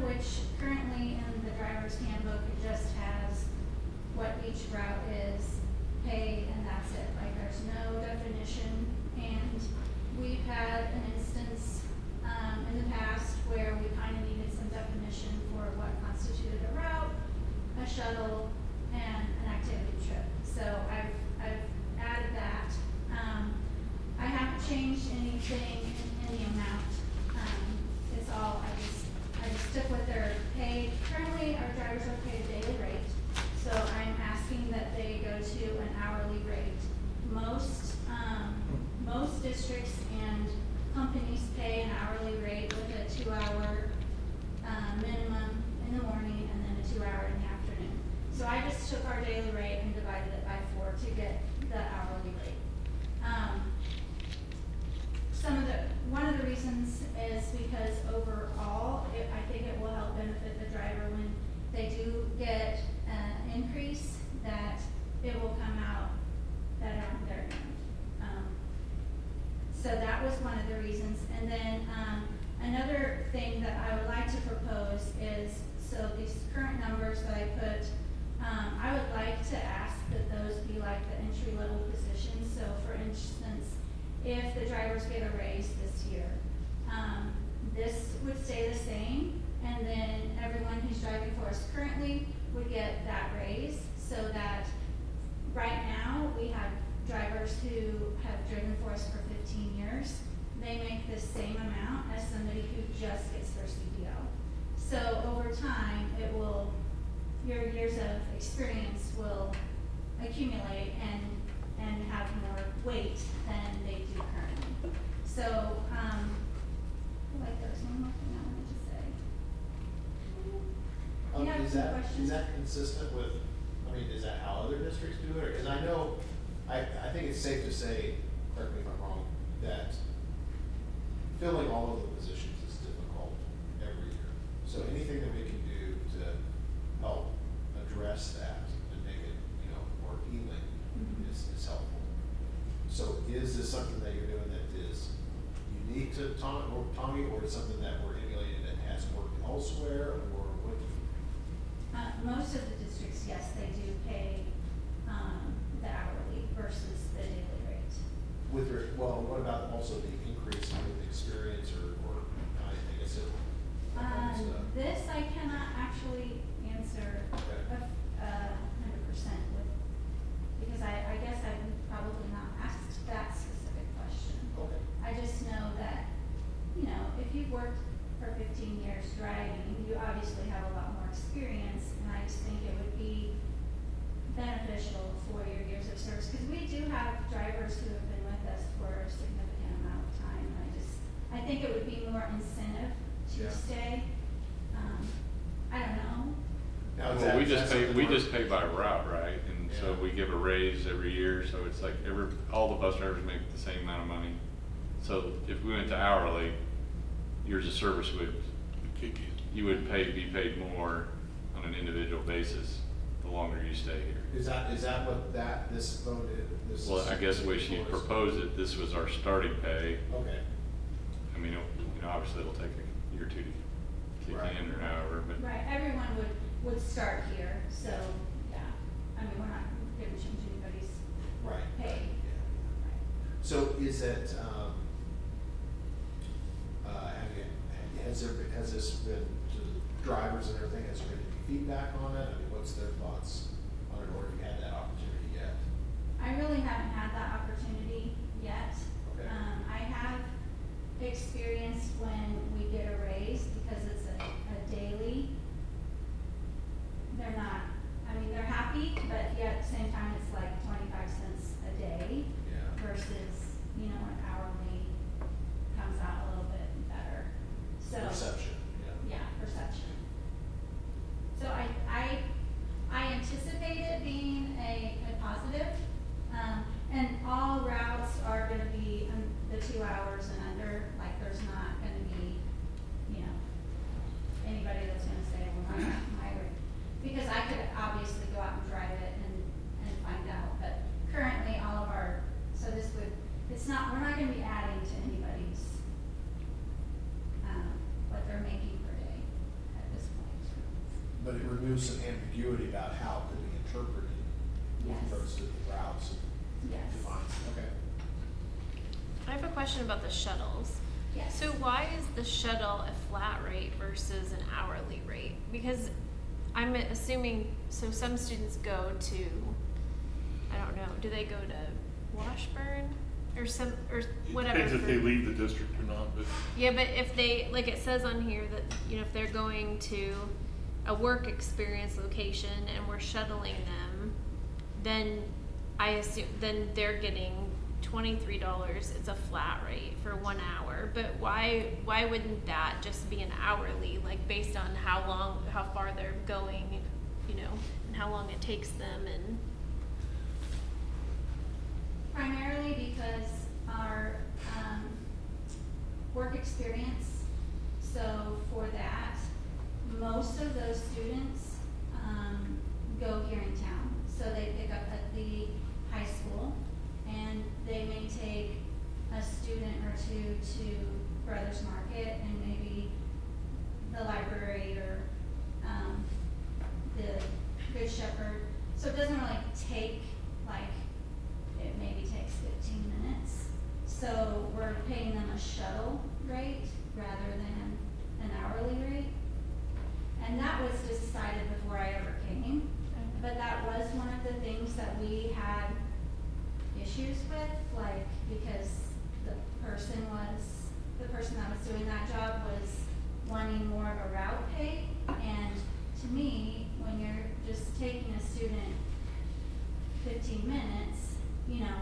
because overall, I think it will help benefit the driver when they do get an increase, that it will come out better on their end. So that was one of the reasons. And then, another thing that I would like to propose is, so these current numbers that I put, I would like to ask that those be like the entry-level positions. So for instance, if the drivers get a raise this year, this would stay the same, and then everyone who's driving for us currently would get that raise, so that right now, we have drivers who have driven for us for 15 years. They make the same amount as somebody who just gets their CDL. So over time, it will, your years of experience will accumulate and have more weight than they do currently. So, like there was one more thing I wanted to say. You have Is some that, questions? is that consistent with, I mean, is that how other districts do it? Because I know, I think it's safe to say, correct me if I'm wrong, that filling all of the positions is difficult every year. So anything that we can do to help address that and make it, more appealing is helpful. So is this something that you're doing that is unique to Tommy, or is something that we're emulating that has worked elsewhere, or what do you? Most of the districts, yes, they do pay, the hourly versus the daily rate. Well, what about also the increase with experience or I guess it. This I cannot actually answer Okay. 100% with, because I guess I've probably not asked that specific question. Okay. I just know that, if you've worked for 15 years driving, you obviously have a lot more experience, and I just think it would be beneficial for your years of service, because we do have drivers who have been with us for a significant amount of time, and I think it would be more incentive to Yeah. stay. I don't know. Now, is Well, that- we is that just pay, something we we're- just pay by route, right? And so Yeah. we give a raise every year, so it's like all the bus drivers make the same amount of money. So if we went to hourly, years of service Kick in. you would be paid more on an individual basis the longer you stay here. Is that what this vote is? Well, I guess the way she proposed it, this was our starting pay. Okay. I mean, obviously it'll take a year or two to kick Right. in or however, but. Right, everyone would start here, so, yeah. I mean, we're not going to change anybody's Right. pay. Yeah. So is it, has this been to the drivers and everything, has there been any feedback on it? I mean, what's their thoughts on it, or have you had that opportunity yet? I really haven't had that opportunity yet. Okay. I have experienced when we get a raise, because it's a daily, they're not, they're happy, but yet at the same time, it's like 25 cents a day Yeah. versus, an hourly comes out a little bit better. So. Perception, yeah. Yeah, perception. So I anticipate it being a positive, and all routes are gonna be the 2 hours and under, like there's not gonna be, anybody that's gonna say, well, my rate. Because I could obviously go out and drive it and find out, but currently all of our, so this would, we're not gonna be adding to anybody's, what they're making per day at this point. But it removes some ambiguity about how it could be interpreted with Yes. regards to the routes and Yes. defines. Okay. I have a question about the shuttles. Yes. So why is the shuttle a flat rate versus an hourly rate? Because I'm assuming, so some students go to, I don't know, do they go to Washburn or whatever? Depends if they leave the district or not, but Yeah, but if they, like it says on here that, if they're going to a work experience location and we're shuttling them, then I assume, then they're getting $23. It's a flat rate for 1 hour. But why wouldn't that just be an hourly, like based on how far they're going, and how long it takes them and. Primarily because our work experience so for that, most of those students, go here in town. So they pick up at the high school, and they may take a student or two to Brothers Market and maybe the library or, the Good Shepherd. So it doesn't really take, like, it maybe takes 15 minutes. So we're paying them a shuttle rate rather than an hourly rate. And that was decided before I ever came. But that was one of the things that we had issues with, like, because the person that was doing that job was wanting more of a route pay. And to me, when you're just taking a student 15 minutes, you know,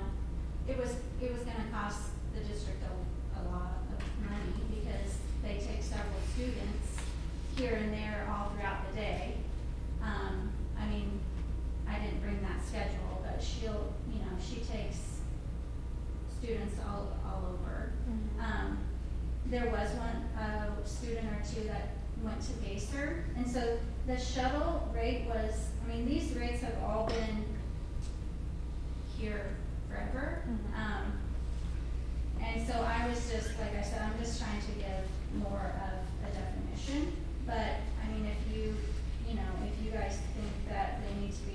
it was gonna cost the district a lot of money because they take several students here and there all throughout the day. I mean, I didn't bring that schedule, but she'll, you know, she takes students all over. There was a student or two that went to Baser, and so the shuttle rate was, I mean, these rates have all been here forever. And so I was just, like I said, I'm just trying to give more of a definition. But, I mean, if you guys think that that needs to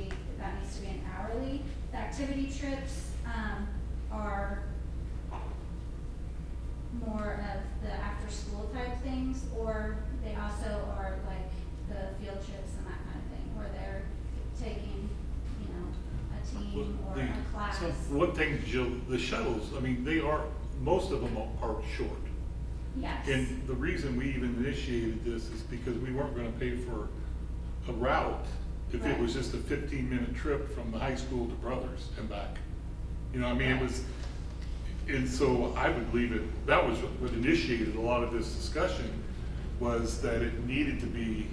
be an hourly, the activity trips, are more of the after-school type things, or they also are like the field trips and that kind of thing, where they're taking, you know, a team or a class. So one thing, Jill, the shuttles, I mean, most of them are short. Yes. And the reason we even initiated this is because we weren't gonna pay for a route if it was just a 15-minute trip from the high school to Brothers and back. You know, I mean, it was, and so I would believe that was what initiated a lot of this discussion, was that it needed to be.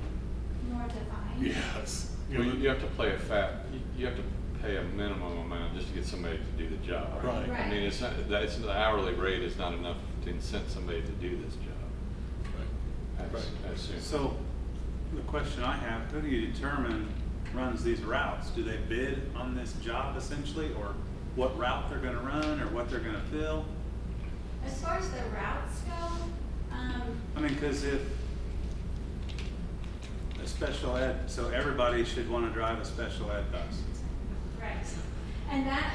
More defined. Yes. You know, you have to you have to pay a minimum amount just to get somebody to do the job. Right. I mean, it's not, the hourly rate is not enough to incent somebody to do this job. Right. I assume. So, the question I have, who do you determine runs these routes? Do they bid on this job essentially, or what route they're gonna run, or what they're gonna fill? As far as the routes go, I mean, cause if a special ed, so everybody should wanna drive a special ed bus. right. And that,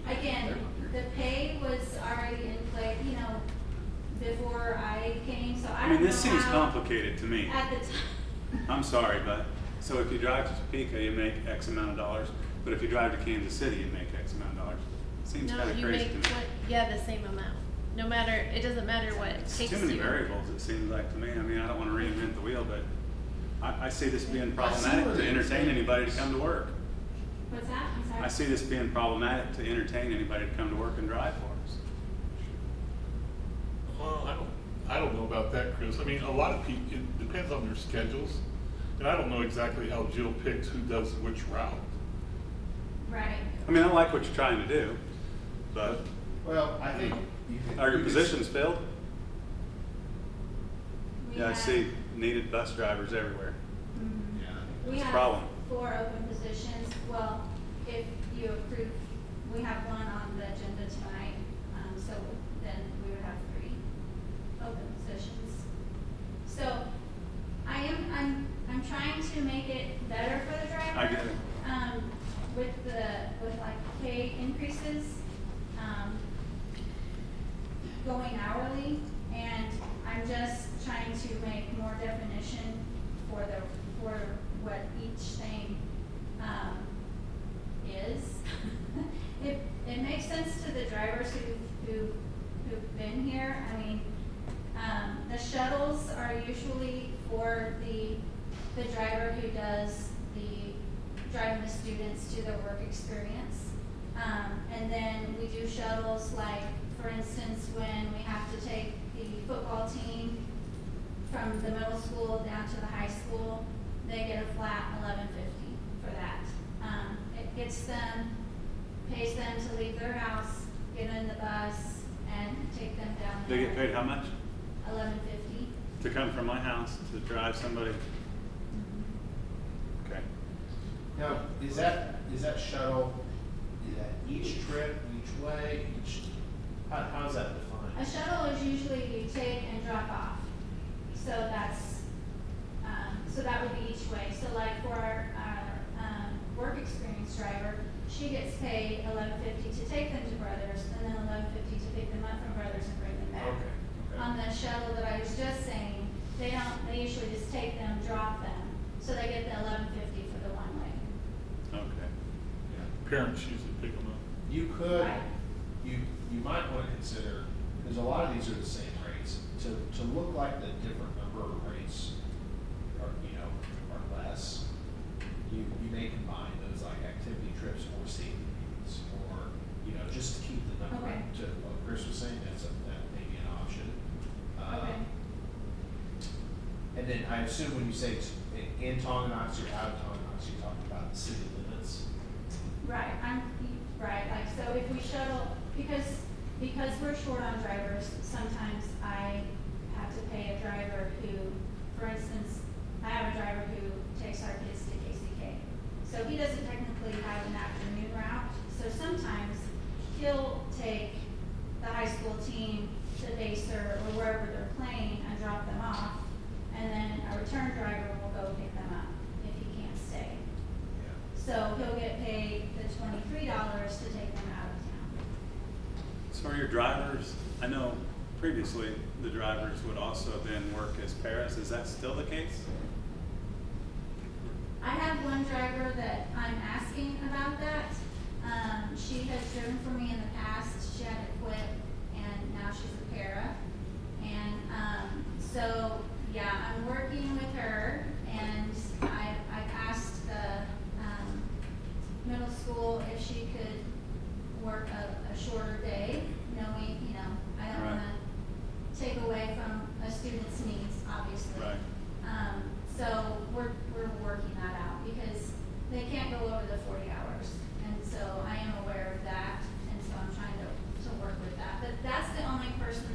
again, the pay was already in play, you know, before I came, so I I don't mean, know this seems how- complicated to me. At the time. I'm sorry, but, so if you drive to Topeka, you make X amount of dollars, but if you drive to Kansas City, you make X amount of dollars. Seems No, kinda you crazy make to me. the same amount. No matter, it doesn't matter what it It's takes too many you. variables, it seems like to me. I mean, I don't wanna reinvent the wheel, but I see this being I see problematic what to you're entertain saying. anybody to come to work. What's that? I'm sorry. I see this being problematic to entertain anybody to come to work and drive for us. Well, I don't know about that, Chris. I mean, a lot of people, it depends on their schedules. And I don't know exactly how Jill picks who does which route. Right. I mean, I like what you're trying to do, but Well, I think. are your positions filled? We Yeah, I have- see needed bus drivers everywhere. Mhm. Yeah. We That's a have problem. 4 open positions. Well, if you approve, we have one on the agenda tonight, so then we would have 3 open positions. So I'm trying to make it better for the driver. I get it. With like pay increases, going hourly, and I'm just trying to make more definition for what each thing, is. It makes sense to the drivers who've been here. I mean, the shuttles are usually for the driver who does driving the students to their work experience. And then we do shuttles like, for instance, when we have to take the football team from the middle school down to the high school, they get a flat $11.50 for that. It pays them to leave their house, get in the bus, and take them down They there. get paid how much? $11.50 to come from my house to drive somebody? Okay. Now, is that shuttle, is that each trip, each way, how's that defined? A shuttle is usually you take and drop off. So that's, so that would be each way. So like for our work experience driver, she gets paid $11.50 to take them to Brothers, and then $11.50 to pick them up from Brothers and bring them back. Okay. On the shuttle that I was just saying, they usually just take them, drop them, so they get the $11.50 for the one way. Okay. Parents usually pick them up. You could, Right. you might want to consider, because a lot of these are the same rates, to look like the different number of rates are, are less. You may combine those like activity trips or safety meetings, or, just to keep the number, Okay. to what Chris was saying, that may be an option. Okay. And then I assume when you say in Tonganox or out of Tonganox, you're talking about the city limits? Right, right, like, so if we shuttle, because we're short on drivers, sometimes I have to pay a driver who, for instance, I have a driver who takes our kids to KCK. So he doesn't technically have an afternoon route, so sometimes he'll take the high school team to Baser or wherever they're playing and drop them off, and then a return driver will go pick them up if he can't stay. So he'll get paid the $23 to take them out of town. So are your drivers, I know previously the drivers would also then work as paras. Is that still the case? I have one driver that I'm asking about that. She has driven for me in the past. She had to quit, and now she's a para. And so, yeah, I'm working with her, and I've asked the middle school if she could work a shorter day, knowing, I don't Right. want to take away from a student's needs, obviously. Right. So we're working that out because they can't go over the 40 hours. And so I am aware of that, and so I'm trying to work with that. But that's the only person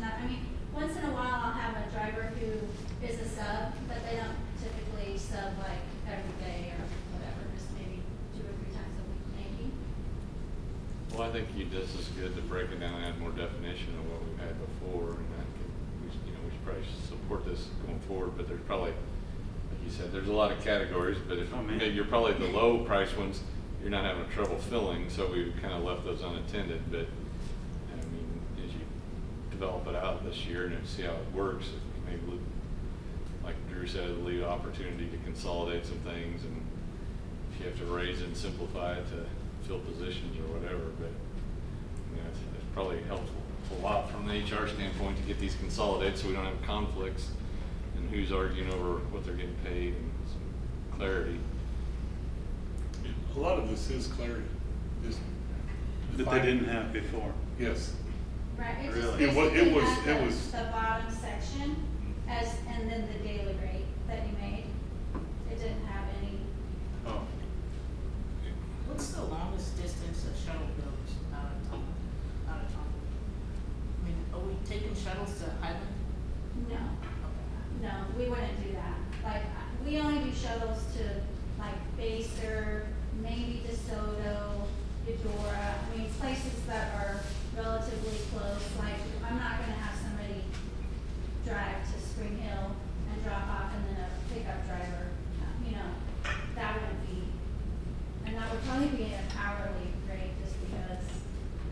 once in a while I'll have a driver who is a sub, but they don't typically sub like every day or whatever, just maybe 2 or 3 times a week maybe. Well, I think this is good to break it down and add more definition of what we've had before, and I think we should probably support this going forward, but there's probably, like you said, there's a lot of categories, but if maybe you're probably the low price ones, you're not having trouble filling, so we've kind of left those unattended, but I mean, as you develop it out this year and see how it works, maybe, like Drew said, leave opportunity to consolidate some things, and if you have to raise it and simplify it to fill positions or whatever, but it's probably helpful a lot from the HR standpoint to get these consolidated so we don't have conflicts and who's arguing over what they're getting paid and some clarity. A lot of this is clarity. Just That they didn't have before. Yes. Right, it just Really? basically It had was- the bottom section and then the daily rate that you made. It didn't have any. Oh, What's the longest distance a shuttle goes out of town? I mean, are we taking shuttles to Highland? No, Okay. no, we wouldn't do that. Like, we only do shuttles to like Baser, maybe DeSoto, Eudora. I mean, places that are relatively close. Like, I'm not gonna have somebody drive to Spring Hill and drop off and then a pickup driver, that wouldn't be, and that would probably be an hourly rate just because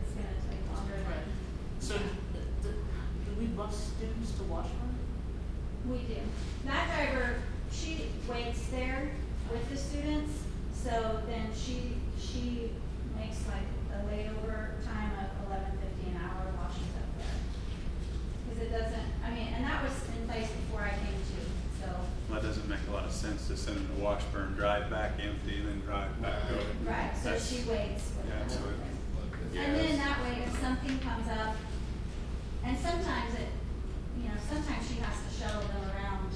it's gonna take longer than. So, do we bus students to Washburn? We do. That driver, she waits there with the students, so then she makes like a layover time of $11.50 an hour while she's up there. Because it doesn't, and that was in place before I came to, so. that doesn't make a lot of sense to send them to Washburn, drive back empty, and then drive back over. Right, so That's- she waits with Yeah, them. so And then that way, if something comes up, and sometimes sometimes she has to shuttle them around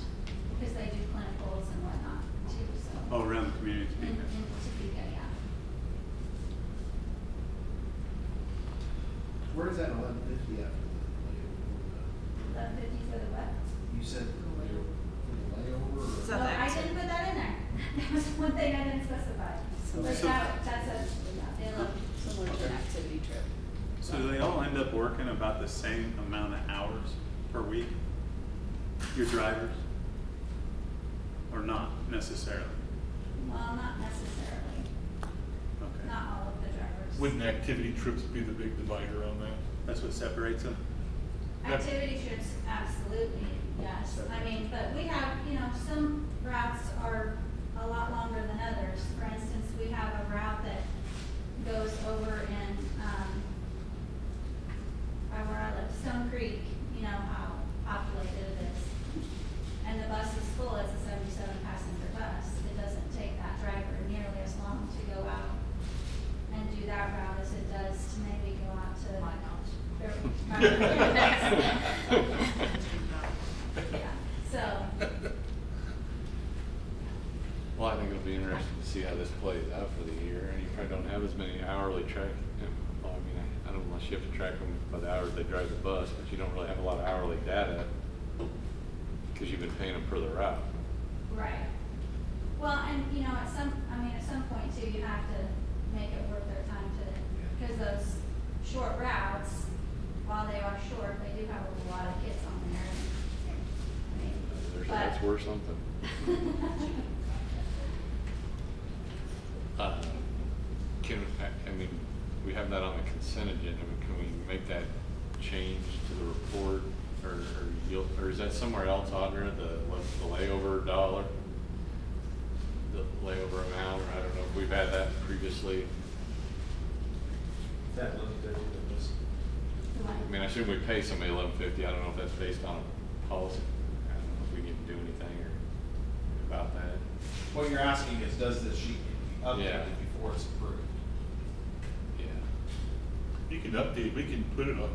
because they do clinicals and whatnot too, so. Oh, around the community In speaker. Topeka, yeah. Where is that 1150 after the? 11.50 for the what? You said for the layover or? Is that No, the I activity? didn't put that in there. That was one thing I didn't specify. But So- that's a, they look. Similar to an activity trip. So do they all end up working about the same amount of hours per week? Your drivers? Or not necessarily? Well, not necessarily, Okay. not all of the drivers. Wouldn't activity trips be the big divider on that? That's what separates them? Activity trips, absolutely, yes. I mean, but we have, you know, some routes are a lot longer than others. For instance, we have a route that goes over in, where I live, Stone Creek, you know how populated it is. And the bus is full, it's a 77-passenger bus. It doesn't take that driver nearly as long to go out and do that route as it does to maybe go out to. My house. Yeah, so, Well, I think it'll be interesting to see how this plays out for the year, and you probably don't have as many hourly track, well, I mean, I don't know unless you have to track them by the hours they drive the bus, but you don't really have a lot of hourly data, because you've been paying them per the route. right. Well, and, you know, at some point too, you have to make it worth their time to, because those short routes, while they are short, they do have a lot of kids on there. I mean, That's worth something. I mean, we have that on the consent agenda, I mean, can we make that change to the report, or is that somewhere else, Audra, the layover dollar? The layover amount, or I don't know if we've had that previously. That looked good, it was. I mean, I assume we pay somebody $11.50, I don't know if that's based on a policy, I don't know if we need to do anything about that. What you're asking is, does the sheet need to be Yeah. updated before it's approved? Yeah. You can update, we can put it on,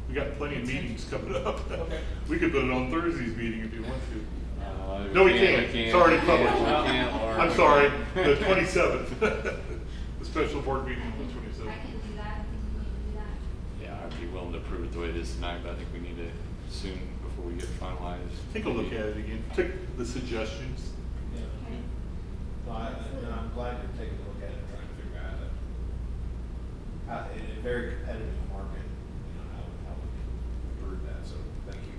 we got plenty of meetings coming up. Okay. We could put it on Thursday's meeting if you want to. No, No, we can't. It's already published. We can't, Laura. I'm sorry, the 27th. The special board meeting on the I 27th. can do that, I think you need to do that. Yeah, I'd be willing to approve it the way it is tonight, but I think we need to soon, before we get finalized. Take a look at it again, take the suggestions. Yeah. Okay. No, I'm glad you're taking a look at it, trying to figure out how, in a very competitive market, you know, how we can improve that, so thank you.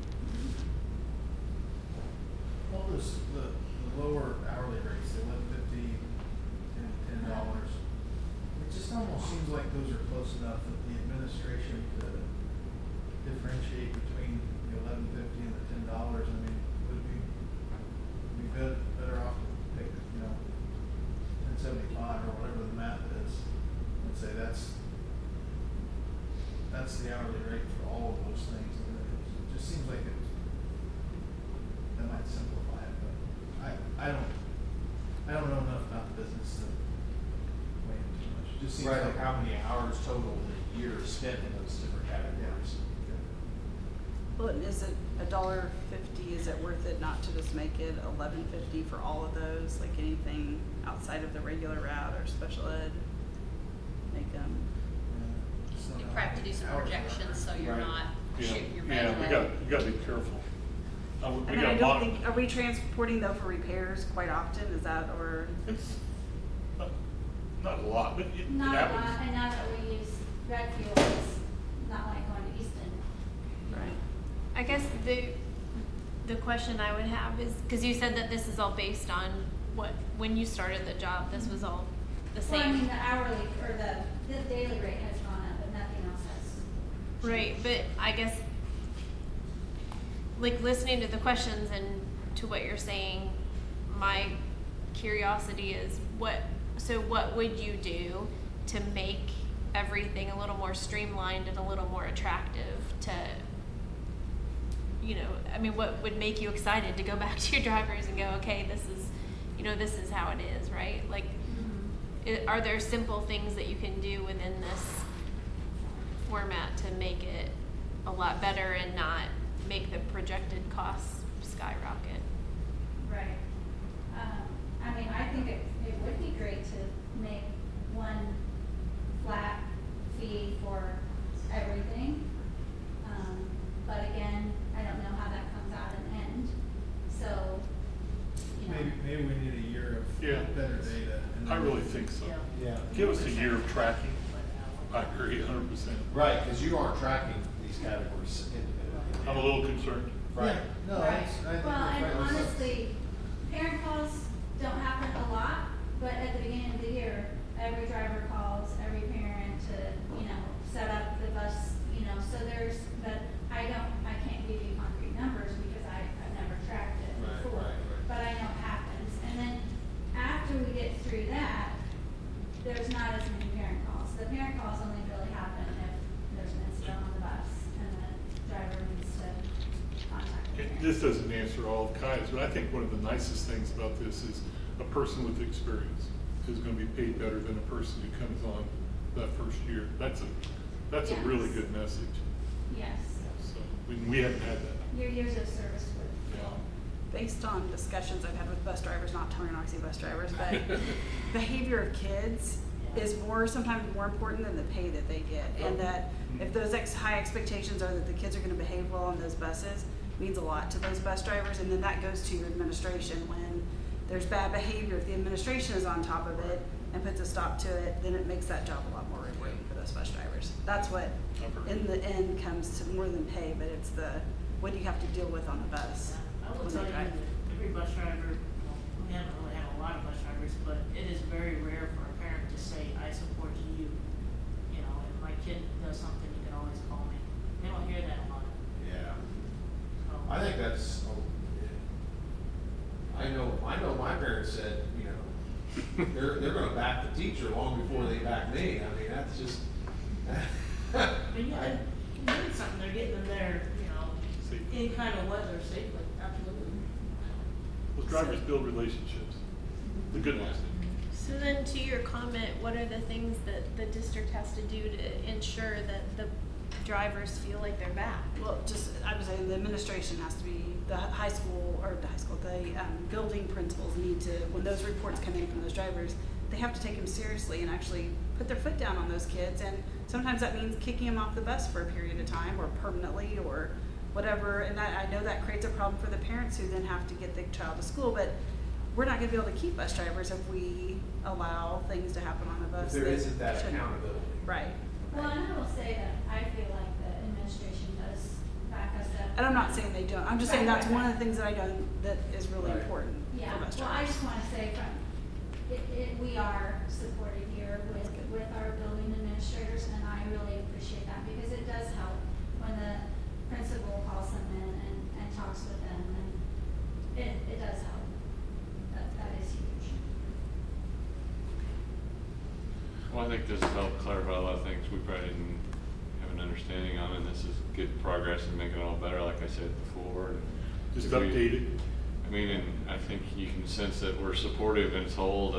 What was the lower hourly rates, $11.50 and $10? It just almost seems like those are close enough that the administration to differentiate between the $11.50 and the $10. I mean, would it be better off to pick, you know, $10.75 or whatever the math is, and say that's the hourly rate for all of those things. And it just seems like that might simplify it, but I don't know enough about the business to weigh in too much. It just seems Right, like like how many hours total a year is spent in those different categories. Well, is it $1.50, is it worth it not to just make it $11.50 for all of those, like anything outside of the regular route or special ed? Make them, Just don't You know probably how have to do many some hours there are. projections, so you're Right. not Yeah, shooting your yeah, budget. we gotta be careful. We and then I got don't think, are we transporting though for repairs quite often, is that, or? It's not a lot, but it Not a happens. lot, and now that we use red fuel, it's not like going to Easton. Right. I guess the question I would have is, because you said that this is all based on when you started the job, this was all the Well, I mean, same. the hourly, or the daily rate has gone up, but nothing else has. Right, but I guess, like, listening to the questions and to what you're saying, my curiosity is what would you do to make everything a little more streamlined and a little more attractive to, you know, I mean, what would make you excited to go back to your drivers and go, okay, this is how it is, right? Like, are there simple things that you can do within this format to make it a lot better and not make the projected costs skyrocket? Right. I mean, I think it would be great to make one flat fee for everything. But again, I don't know how that comes out in the end. so. Yeah. Yeah. Give us a year of tracking. I agree 100%. Right, because you aren't tracking these categories independently. I'm a little concerned. Right. No, Right. I think Well, you're and right. honestly, parent calls don't happen a lot, but at the beginning of the year, every driver calls, every parent to, set up the bus, so but I can't give you concrete numbers because I've never tracked it Right, before. right, right. But I know it happens. And then after we get through that, there's not as many parent calls. The parent calls only really happen if there's an incident on the bus and the driver needs to contact the parent. This doesn't answer all of Kai's, but I think one of the nicest things about this is a person with experience is gonna be paid better than a person who comes on that first year. That's a Yes. really good message. Yes. So, we haven't had that. Your years of service would. Yeah. Based on discussions I've had with bus drivers, not Tonganoxie bus drivers, but behavior of kids is sometimes more important than the pay that they get. And that if those high expectations are that the kids are gonna behave well on those buses, means a lot to those bus drivers. And then that goes to your administration. When there's bad behavior, if the administration is on top of it and puts a stop to it, then it makes that job a lot more rewarding for those bus drivers. That's what in the end comes to more than pay, but it's what do you have to deal with on the bus. I will when tell they you drive. that every bus driver, we haven't really had a lot of bus drivers, but it is very rare for a parent to say, I support you. If my kid does something, you can always call me. They don't hear that a lot. Yeah. So, I think that's, I know my parents said, they're gonna back the teacher long before they back me. I mean, that's just. But yeah, you need something, they're getting them there, Safe. any kind of weather safely, absolutely. Those drivers build relationships, the good ones. So then to your comment, what are the things that the district has to do to ensure that the drivers feel like they're back? Well, I was saying the administration has to be, the building principals need to, when those reports come in from those drivers, they have to take them seriously and actually put their foot down on those kids. And sometimes that means kicking them off the bus for a period of time or permanently or whatever. And I know that creates a problem for the parents who then have to get the child to school. But we're not gonna be able to keep bus drivers if we allow things to happen on the If bus. there isn't that shouldn't. accountability. Right. Well, and I will say that I feel like the administration does back us up. And I'm not saying they don't. I'm just saying Right, that's right, one of right. the things that I know that is really Right. important Yeah, for bus well, I drivers. just wanna say we are supported here with our building administrators, and I really appreciate that, because it does help when the principal calls them in and talks with them, and it does help. That is huge. Well, I think this has helped clarify a lot of things we probably didn't have an understanding on, and this is good progress in making it all better, like I said before. And Just if we- update it. I mean, and I think you can sense that we're supportive and told,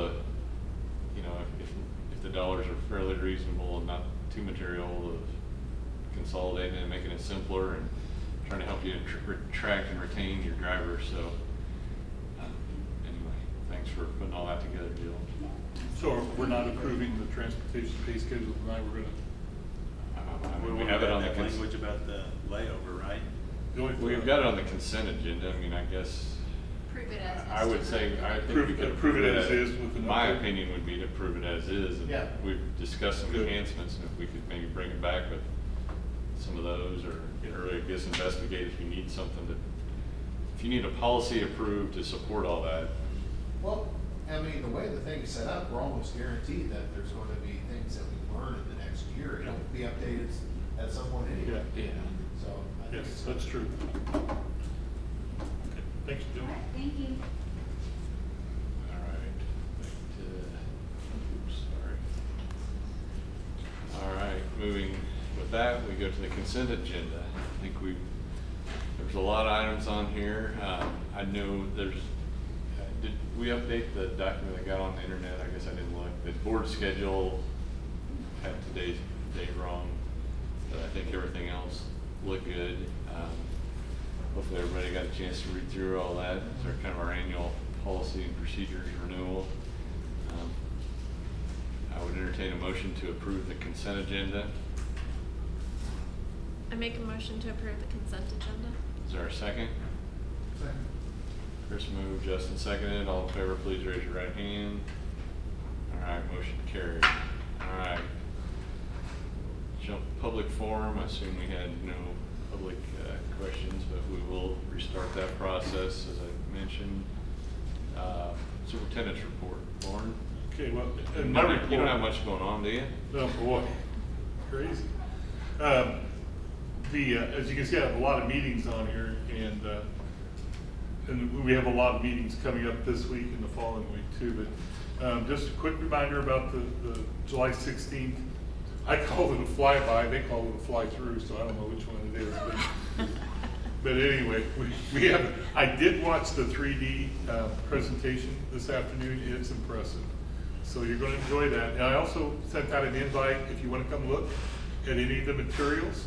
if the dollars are fairly reasonable and not too material, of consolidating and making it simpler and trying to help you attract and retain your drivers. So, anyway, thanks for putting all that together, Jill. So we're not approving the transportation pay schedule tonight, we're gonna, I mean, we have it on the that language about the layover, right? the only thing. We've got it on the consent agenda. I mean, I guess. Prove it as. I would say, I think we could Approve it as is with an my update. opinion would be to prove it as is. And Yeah. We've discussed some Good. enhancements, and if we could maybe bring it back with some of those, or I guess investigate if you need something if you need a policy approved to support all that. Well, I mean, the way the thing is set up, we're almost guaranteed that there's going to be things that we learn in the next year. It'll be updated at some point anyway. Yeah. So I think Yes, it's. that's true. Okay, thanks, Jill. All right, thank you. All right. Oops, sorry. All right, moving with that, we go to the consent agenda. I think there's a lot of items on here. I know did we update the document that got on the internet? I guess I didn't look. The board schedule had today's date wrong, but I think everything else looked good. Hopefully everybody got a chance to read through all that. It's our annual policy and procedures renewal. I would entertain a motion to approve the consent agenda. I make a motion to approve the consent agenda. Is there a second? Chris moved, Justin seconded. All in favor, please raise your right hand. All right, motion carried. All right. Jump public forum. I assume we had no public questions, but we will restart that process, as I mentioned. Superintendent's report. Lauren? Okay, well, You in my don't report. have much going on, do you? Oh, boy, crazy. As you can see, I have a lot of meetings on here, and we have a lot of meetings coming up this week and the following week too, but just a quick reminder about the July 16th. I call it a flyby, they call it a fly-through, so I don't know which one it is. But anyway, I did watch the 3D presentation this afternoon. It's impressive. So you're going to enjoy that. And I also sent out an invite if you want to come look at any of the materials.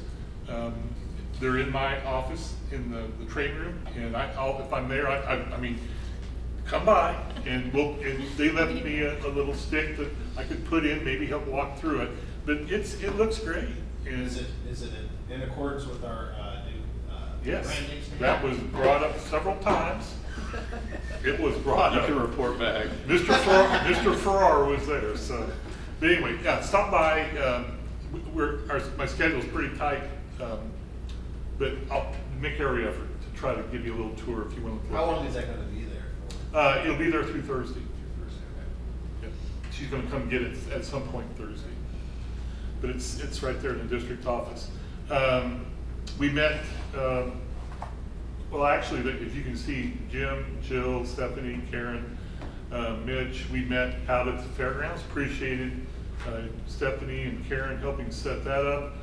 They're in my office in the training room, and if I'm there, I mean, come by and they left me a little stick that I could put in, maybe help walk through it. But it looks great. And Is it in accordance with our new yes, branding? that was brought up several times. It was brought You up. can report back. Mr. Farrar was there, so, but anyway, yeah, stop by, my schedule's pretty tight, but I'll make every effort to try to give you a little tour if you want to. How long is that gonna be there for? It'll be there through Thursday. Okay. Yeah. She's gonna come get it at some point Thursday. But it's right there in the district office. We met, well, actually, if you can see Jim, Jill, Stephanie, Karen, Mitch, we met out at the fairgrounds. Appreciated Stephanie and Karen helping set that up.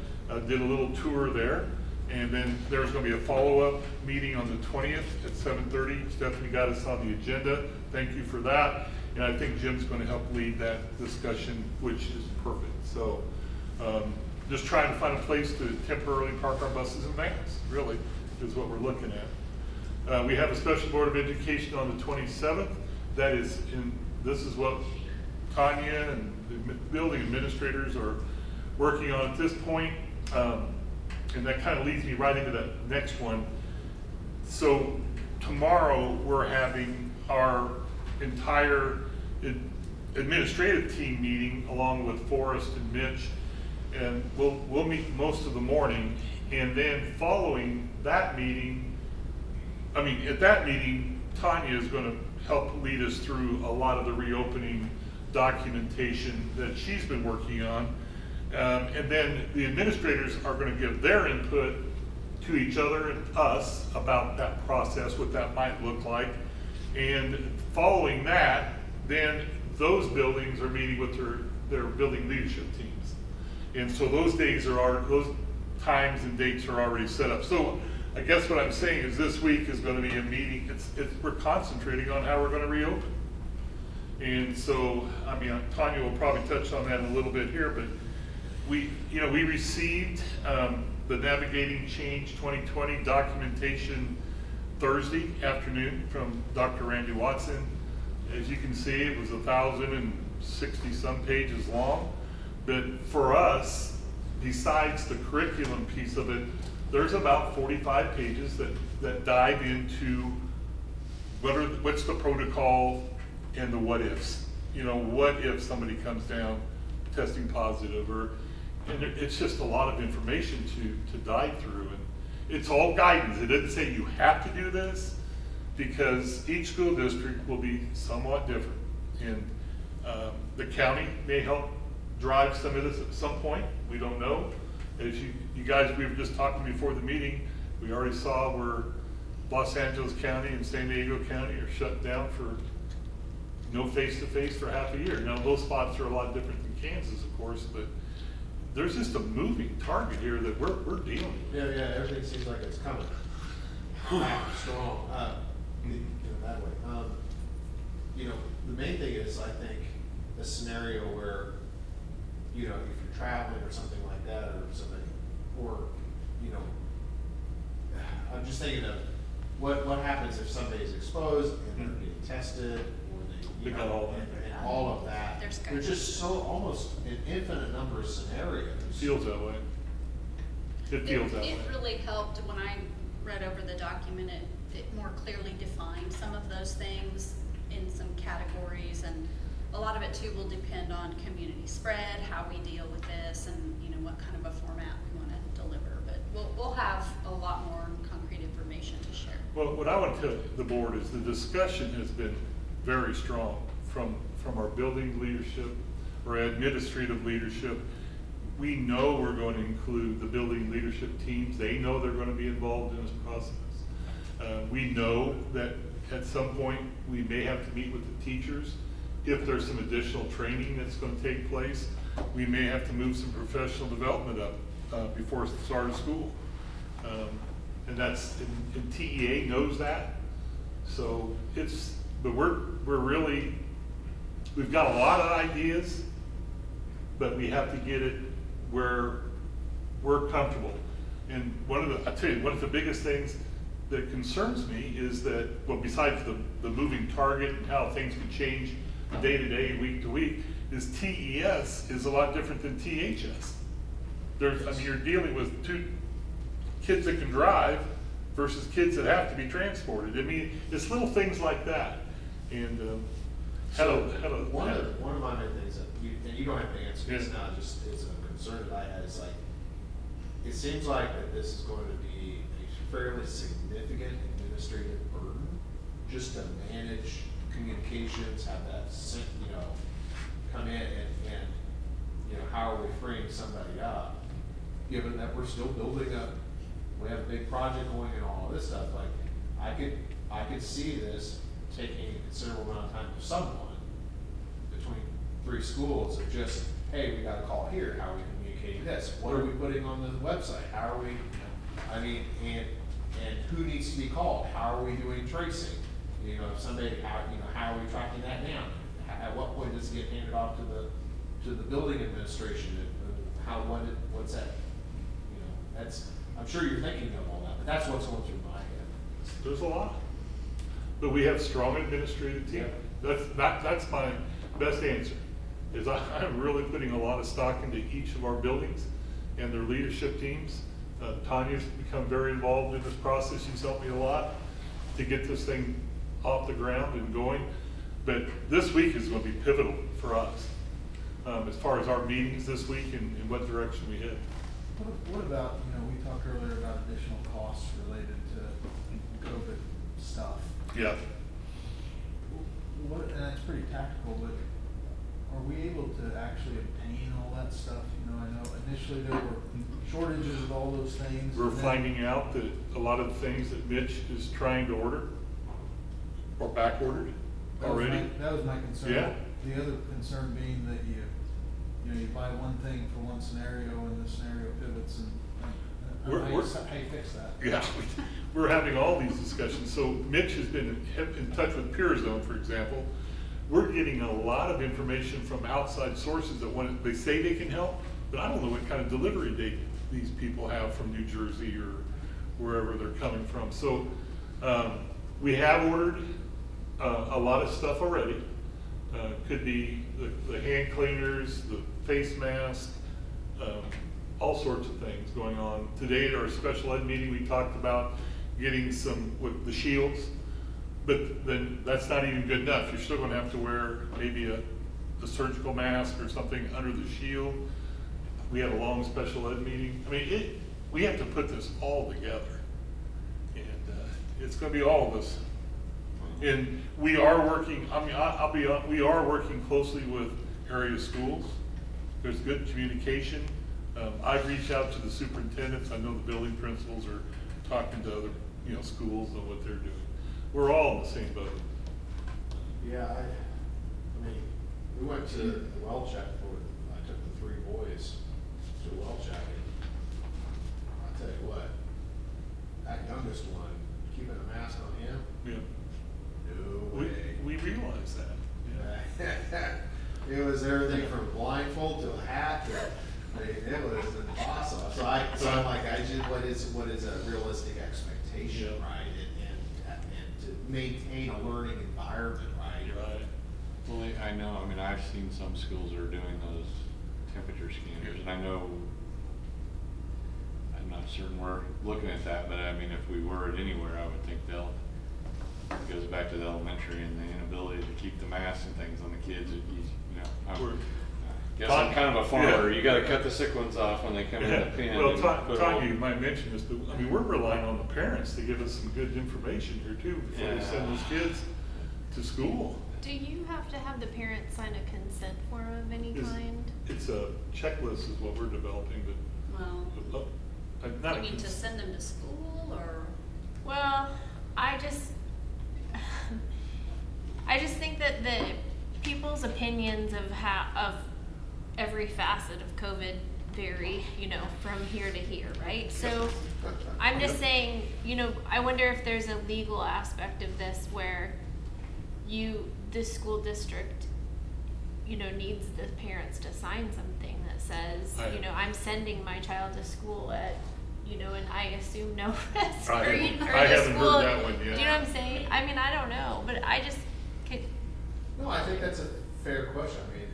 Did a little tour there. And then there's going to be a follow-up meeting on the 20th at 7:30. Stephanie got us on the agenda. Thank you for that. And I think Jim's going to help lead that discussion, which is perfect. So just trying to find a place to temporarily park our buses and vans, really, is what we're looking at. We have a special board of education on the 27th. This is what Tanya and the building administrators are working on at this point. And that kind of leads me right into the next one. So tomorrow we're having our entire administrative team meeting along with Forrest and Mitch, and we'll meet most of the morning. And then following that meeting, at that meeting, Tanya is going to help lead us through a lot of the reopening documentation that she's been working on. And then the administrators are going to give their input to each other and us about that process, what that might look like. And following that, then those buildings are meeting with their building leadership teams. And so those times and dates are already set up. So I guess what I'm saying is this week is going to be a meeting. We're concentrating on how we're going to reopen. And so, Tanya will probably touch on that in a little bit here, but we received the Navigating Change 2020 documentation Thursday afternoon from Dr. Randy Watson. As you can see, it was 1,060 some pages long. But for us, besides the curriculum piece of it, there's about 45 pages that dive into what's the protocol and the what ifs. What if somebody comes down testing positive, and it's just a lot of information to dive through. And it's all guidance. It doesn't say you have to do this, because each school district will be somewhat different. And the county may help drive some of this at some point. We don't know. As you guys, we were just talking before the meeting, we already saw where Los Angeles County and San Diego County are shut down for no face-to-face for half a year. Now, those spots are a lot different than Kansas, of course, but there's just a moving target here that we're dealing with. Yeah, everything seems like it's coming back strong, in that way. The main thing is, I think, a scenario where, if you're traveling or something like that, or something, or, I'm just thinking of what happens if somebody's exposed and they're getting tested, or they, got all that. and all of that. There's just almost an infinite number of scenarios. Feels that way. It feels that way. It really helped when I read over the document. It more clearly defined some of those things in some categories, and a lot of it too will depend on community spread, how we deal with this, and, you know, what kind of a format we wanna deliver, but we'll have a lot more concrete information to share. Well, what I want to tell the board is the discussion has been very strong from our building leadership or administrative leadership. We know we're going to include the building leadership teams. They know they're going to be involved in this process. We know that at some point we may have to meet with the teachers. If there's some additional training that's going to take place, we may have to move some professional development up before the start of school. And that's, and TEA knows that. So but we're really, we've got a lot of ideas, but we have to get it where we're comfortable. And I tell you, one of the biggest things that concerns me is that, well, besides the moving target and how things can change day to day, week to week, is TES is a lot different than THS. You're dealing with two kids that can drive versus kids that have to be transported. I mean, it's little things like that. And one of my main things that you don't have to answer this now, just is a concern that I had, is like, it seems like that this is going to be a fairly significant administrative burden just to manage communications, have that come in and how are we freeing somebody up, given that we're still building up, we have a big project going and all this stuff. Like, I could see this taking a considerable amount of time for someone between 3 schools of just, hey, we got a call here, how are we communicating this? What are we putting on the website? How are we, and who needs to be called? How are we doing tracing? If somebody, how are we tracking that down? At what point does it get handed off to the building administration? What's that? I'm sure you're thinking of all that, but that's what's going through my head. There's a lot. But we have strong administrative team. Yeah. That's my best answer, is I'm really putting a lot of stock into each of our buildings and their leadership teams. Tanya's become very involved in this process. She's helped me a lot to get this thing off the ground and going. But this week is going to be pivotal for us as far as our meetings this week and what direction we head. What about, we talked earlier about additional costs related to COVID stuff. Yeah. And that's pretty tactical, but are we able to actually obtain all that stuff? I know initially there were shortages of all those things. We're finding out that a lot of the things that Mitch is trying to order are back ordered already. That was my concern. Yeah. The other concern being that you buy one thing for one scenario and the scenario pivots and how you fix that. Yeah, we're having all these discussions. So Mitch has been in touch with Peerzone, for example. We're getting a lot of information from outside sources that they say they can help, but I don't know what kind of delivery date these people have from New Jersey or wherever they're coming from. So we have ordered a lot of stuff already. Could be the hand cleaners, the face mask, all sorts of things going on. Today at our special ed meeting, we talked about getting some with the shields, but then that's not even good enough. You're still going to have to wear maybe a surgical mask or something under the shield. We had a long special ed meeting. We have to put this all together, and it's going to be all of us. And we are working, we are working closely with area schools. There's good communication. I've reached out to the superintendents. I know the building principals are talking to other, schools and what they're doing. We're all in the same boat. Yeah, we went to the well check I took the 3 boys to a well check, and I'll tell you what, that youngest one, keeping a mask on him, Yeah. no way. We realize that. Yeah. It was everything from blindfold to a hat it was awesome. So I'm like, what is a realistic expectation, Yeah. right? And to maintain a learning environment, right? Right. Well, I know, I've seen some schools that are doing those temperature scanners, and I know, I'm not certain we're looking at that, but if we were at anywhere, I would think they'll It goes back to the elementary and the inability to keep the masks and things on the kids. Guess I'm kind of a farmer. Yeah. You gotta cut the sick ones off when they come in the pen. Well, and put Tanya, all- you might mention this, but I mean, we're relying on the parents to give us some good information here too, before they send those kids to school. Do you have to have the parents sign a consent form of any kind? It's a checklist is what we're developing, Well, but, you not a mean to cons- send them to school or? Well, I just think that the people's opinions of every facet of COVID vary, from here to here, right? So I'm just saying, I wonder if there's a legal aspect of this where the school district, needs the parents to sign something that says, I'm sending my child to school at, and I assume no risk. I or haven't the heard school, that one yet. do you know what I'm saying? I mean, I don't know, but I just could, No, I think that's a fair question. I mean,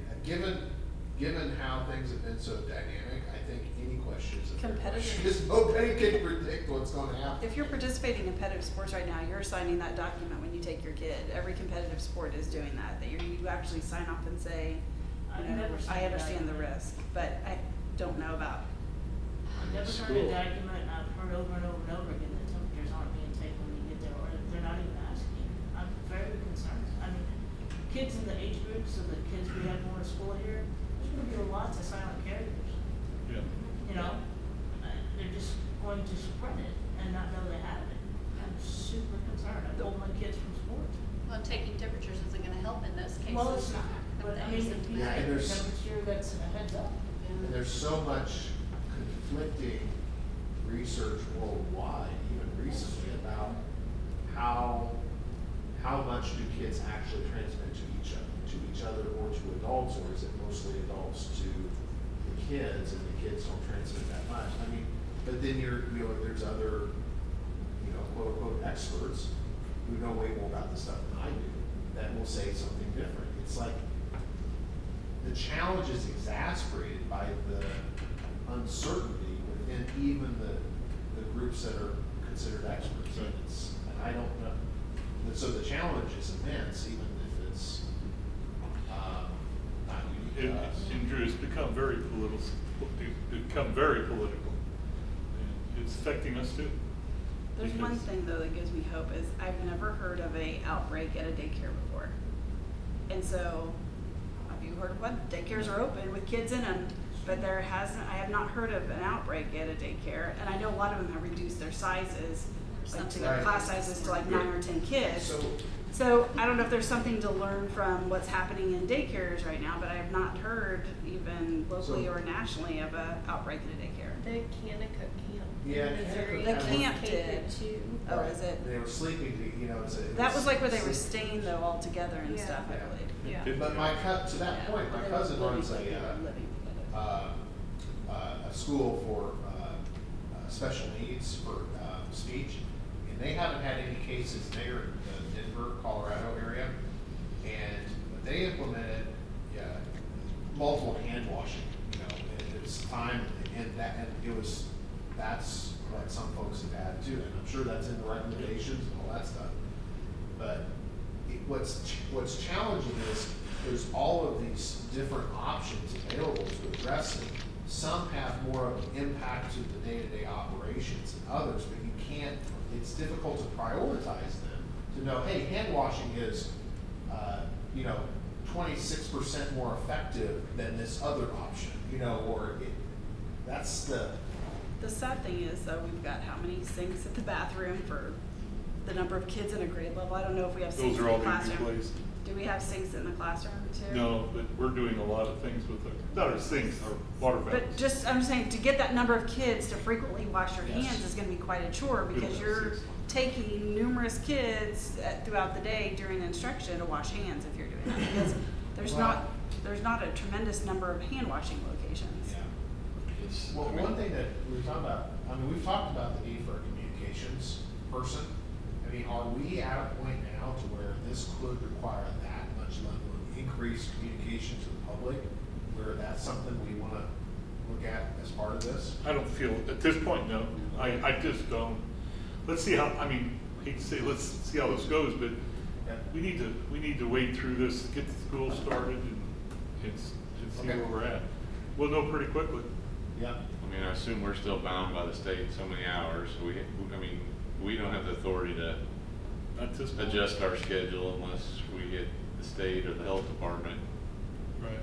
given how things have been so dynamic, I think any question is a fair question. Because nobody can predict what's gonna happen. If you're participating in competitive sports right now, you're signing that document when you take your kid. Every competitive sport is doing that, you actually sign off and say, I've never signed I a understand the document. risk, but I don't know about. I've never signed a document, and I've heard over and over and over again that temperatures aren't being taken when you get there, or they're not even asking. I'm very concerned. I mean, kids in the age groups of the kids we have going to school here, there's gonna be lots of silent carriers. Yeah. They're just going to spread it and not know they have it. I'm super concerned. I pulled my kids from sports. Well, taking temperatures isn't gonna help in those cases. Well, it's not, but I mean, if you Yeah, and take the there's- temperature, that's a heads up. And there's so much conflicting research worldwide, even recently, about how much do kids actually transmit to each other or to adults, or is it mostly adults to the kids and the kids don't transmit that much? I mean, but then there's other, quote unquote experts who know way more about this stuff than I do that will say something different. It's like the challenge is exasperated by the uncertainty within even the groups that are considered experts. And I don't know. So the challenge is immense, even if it's not unique to us. And Drew, it's become very political. And it's affecting us too. There's one Because- thing though that gives me hope is I've never heard of a outbreak at a daycare before. And so, have you heard of what? Daycares are open with kids in them, but I have not heard of an outbreak at a daycare. And I know a lot of them have reduced their sizes, like to their Right. class sizes to like 9 or 10 kids. So, So I don't know if there's something to learn from what's happening in daycares right now, but I have not heard even locally So- or nationally of a outbreak at a daycare. the Kanaka camp. Yeah, in Missouri The Kanaka- camp has did. too. Oh, is it? they were sleeping, That was like where they were staying though all together and Yeah. stuff, I believe. Yeah. But to that point, my They were cousin living runs together, a living together. school for special needs for speech, and they haven't had any cases there in the Denver, Colorado area. And they implemented multiple hand washing, and it's time, and that's what some folks have had too, and I'm sure that's in the recommendations and all that stuff. But what's challenging is there's all of these different options available to address it. Some have more of an impact to the day-to-day operations than others, but it's difficult to prioritize them to know, hey, hand washing is, 26% more effective than this other option, that's the. The sad thing is though, we've got how many sinks at the bathroom for the number of kids in a grade level? I don't know if we have sinks Those in are all the being classroom. replaced. Do we have sinks in the classroom too? No, but we're doing a lot of things with not our sinks, our water But valves. I'm saying, to get that number of kids to frequently wash their Yes. hands is gonna be quite a chore, We because don't have you're sinks. taking numerous kids throughout the day during instruction to wash hands if you're doing that, because there's not a tremendous number of hand washing locations. Well, one thing that we were talking about, we've talked about the need for a communications person. Are we at a point now to where this could require that much level of increased communication to the public, where that's something we want to look at as part of this? I don't feel, at this point, no. I just don't. Let's see how, hate to say, let's see how this goes, but we need to wade through this, get the school started and see Okay. where we're at. We'll know pretty quickly. Yeah. I mean, I assume we're still bound by the state so many hours, so we don't have the authority to At this point. adjust our schedule unless we get the state or the health department Right.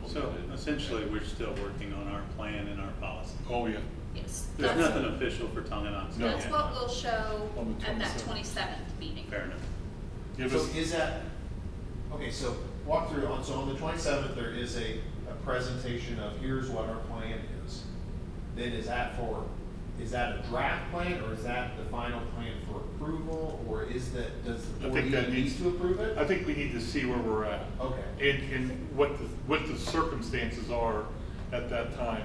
So implemented. essentially, we're still working on our plan and our policy. Oh, yeah. Yes. There's That's- nothing official for Tonganoxie That's yet. what we'll show On the at that 27th. 27th meeting. Fair enough. Give So us, is that, okay, so walk through, so on the 27th, there is a presentation of here's what our plan is. Then is that a draft plan, or is that the final plan for approval, or does the I board think that even needs need to approve it? I think we need to see where we're at. Okay. And what the circumstances are at that time,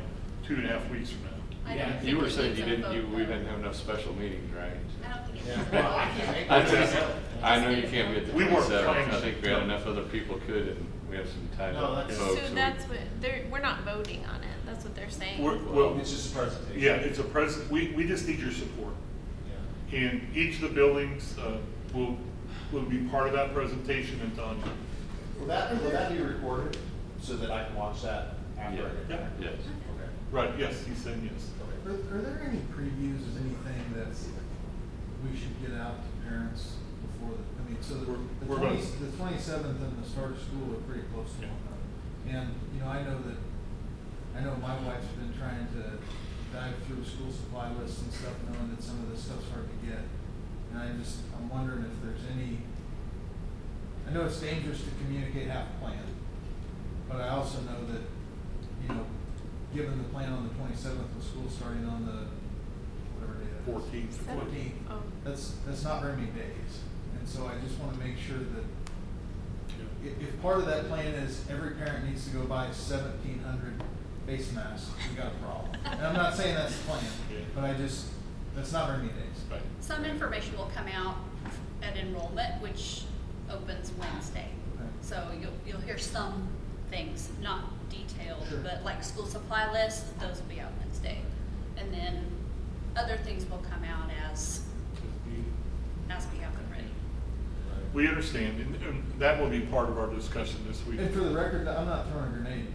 2.5 weeks from now. I Yeah, don't think You were it saying needs you a didn't, vote, we though. didn't have enough special meetings, right? I don't think it Yeah. needs a Well, I vote. can't make I that. I know you can't be at the We weren't 27th, trying I to- think we had enough other people could, and we have some tied No, up that's- folks. So so that's what, we're not voting on it, that's what they're saying. Well, It's just a presentation. yeah, it's we just need your support. Yeah. And each of the buildings will be part of that presentation and done. Will that be recorded so that I can watch that after I get back? Yes. Okay. Right, yes, he's saying yes. Are there any previews of anything that we should get out to parents before the, I mean, so the We're gonna- 27th and the start of school are pretty close to Yeah. one another. And, you know, I know my wife's been trying to dive through the school supply list and stuff, knowing that some of this stuff's hard to get. And I'm wondering if there's any, I know it's dangerous to communicate half a plan, but I also know that, you know, given the plan on the 27th with school starting on the, whatever day that is. 14th. 14th, Oh. that's not very many days. And so I just wanna make sure that Yeah. if part of that plan is every parent needs to go buy 1,700 face masks, we got a problem. And I'm not saying that's the plan, Yeah. but that's not very many days. Right. Some information will come out at enrollment, which opens Wednesday. Okay. So you'll hear some things, not detailed, Sure. but like school supply lists, those will be out Wednesday. And then other things will come out as we have them ready. We understand, and that will be part of our discussion this week. And for the record, I'm not throwing a grenade.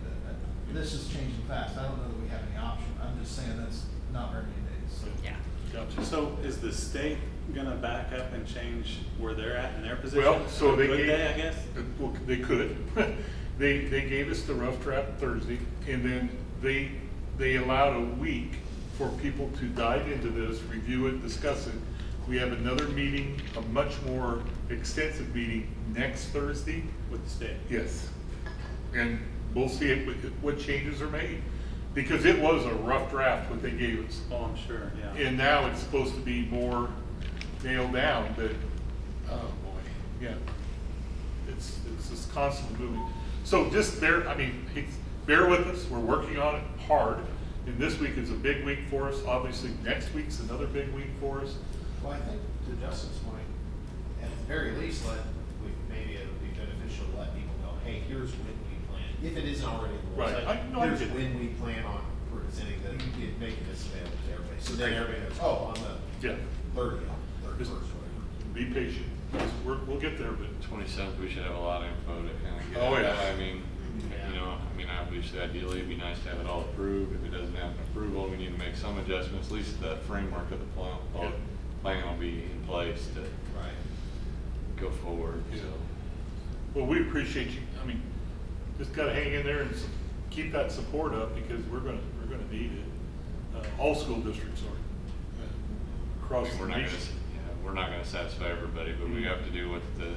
This is changing fast. I don't know that we have any option. I'm just saying that's not very many days. So. Yeah. Gotcha. So is the state gonna back up and change where they're at in their position? Well, so they Could gave. they, I guess? Well, they could. They gave us the rough draft Thursday, and then they allowed a week for people to dive into this, review it, discuss it. We have another meeting, a much more extensive meeting next Thursday. With the state? Yes. And we'll see what changes are made, because it was a rough draft what they gave us. Oh, I'm sure, yeah. And now it's supposed to be more nailed down, but, oh boy, yeah. It's just constantly moving. So just bear with us, we're working on it hard. And this week is a big week for us, obviously next week's another big week for us. Well, I think to Justin's point, at the very least, maybe it would be beneficial to let people know, hey, here's when we plan. If it isn't already on the Right. website, I here's get it. when we plan on presenting making this available to everybody. So then everybody knows, oh, on the Yeah, 30th, 31st, whatever. be patient, we'll get there, but 27th, we should have a lot of info to kind of get. Oh, at yeah. that. Obviously, ideally, it'd be nice to have it all approved. If it doesn't have an approval, we need to make some adjustments. At least the framework of the Yeah. plan will be in place to Right. go forward, Yeah. so. well, we appreciate you. Just gotta hang in there and keep that support up, because we're gonna need it. All school districts are across the We're not gonna, nation. we're not gonna satisfy everybody, but we have to do what the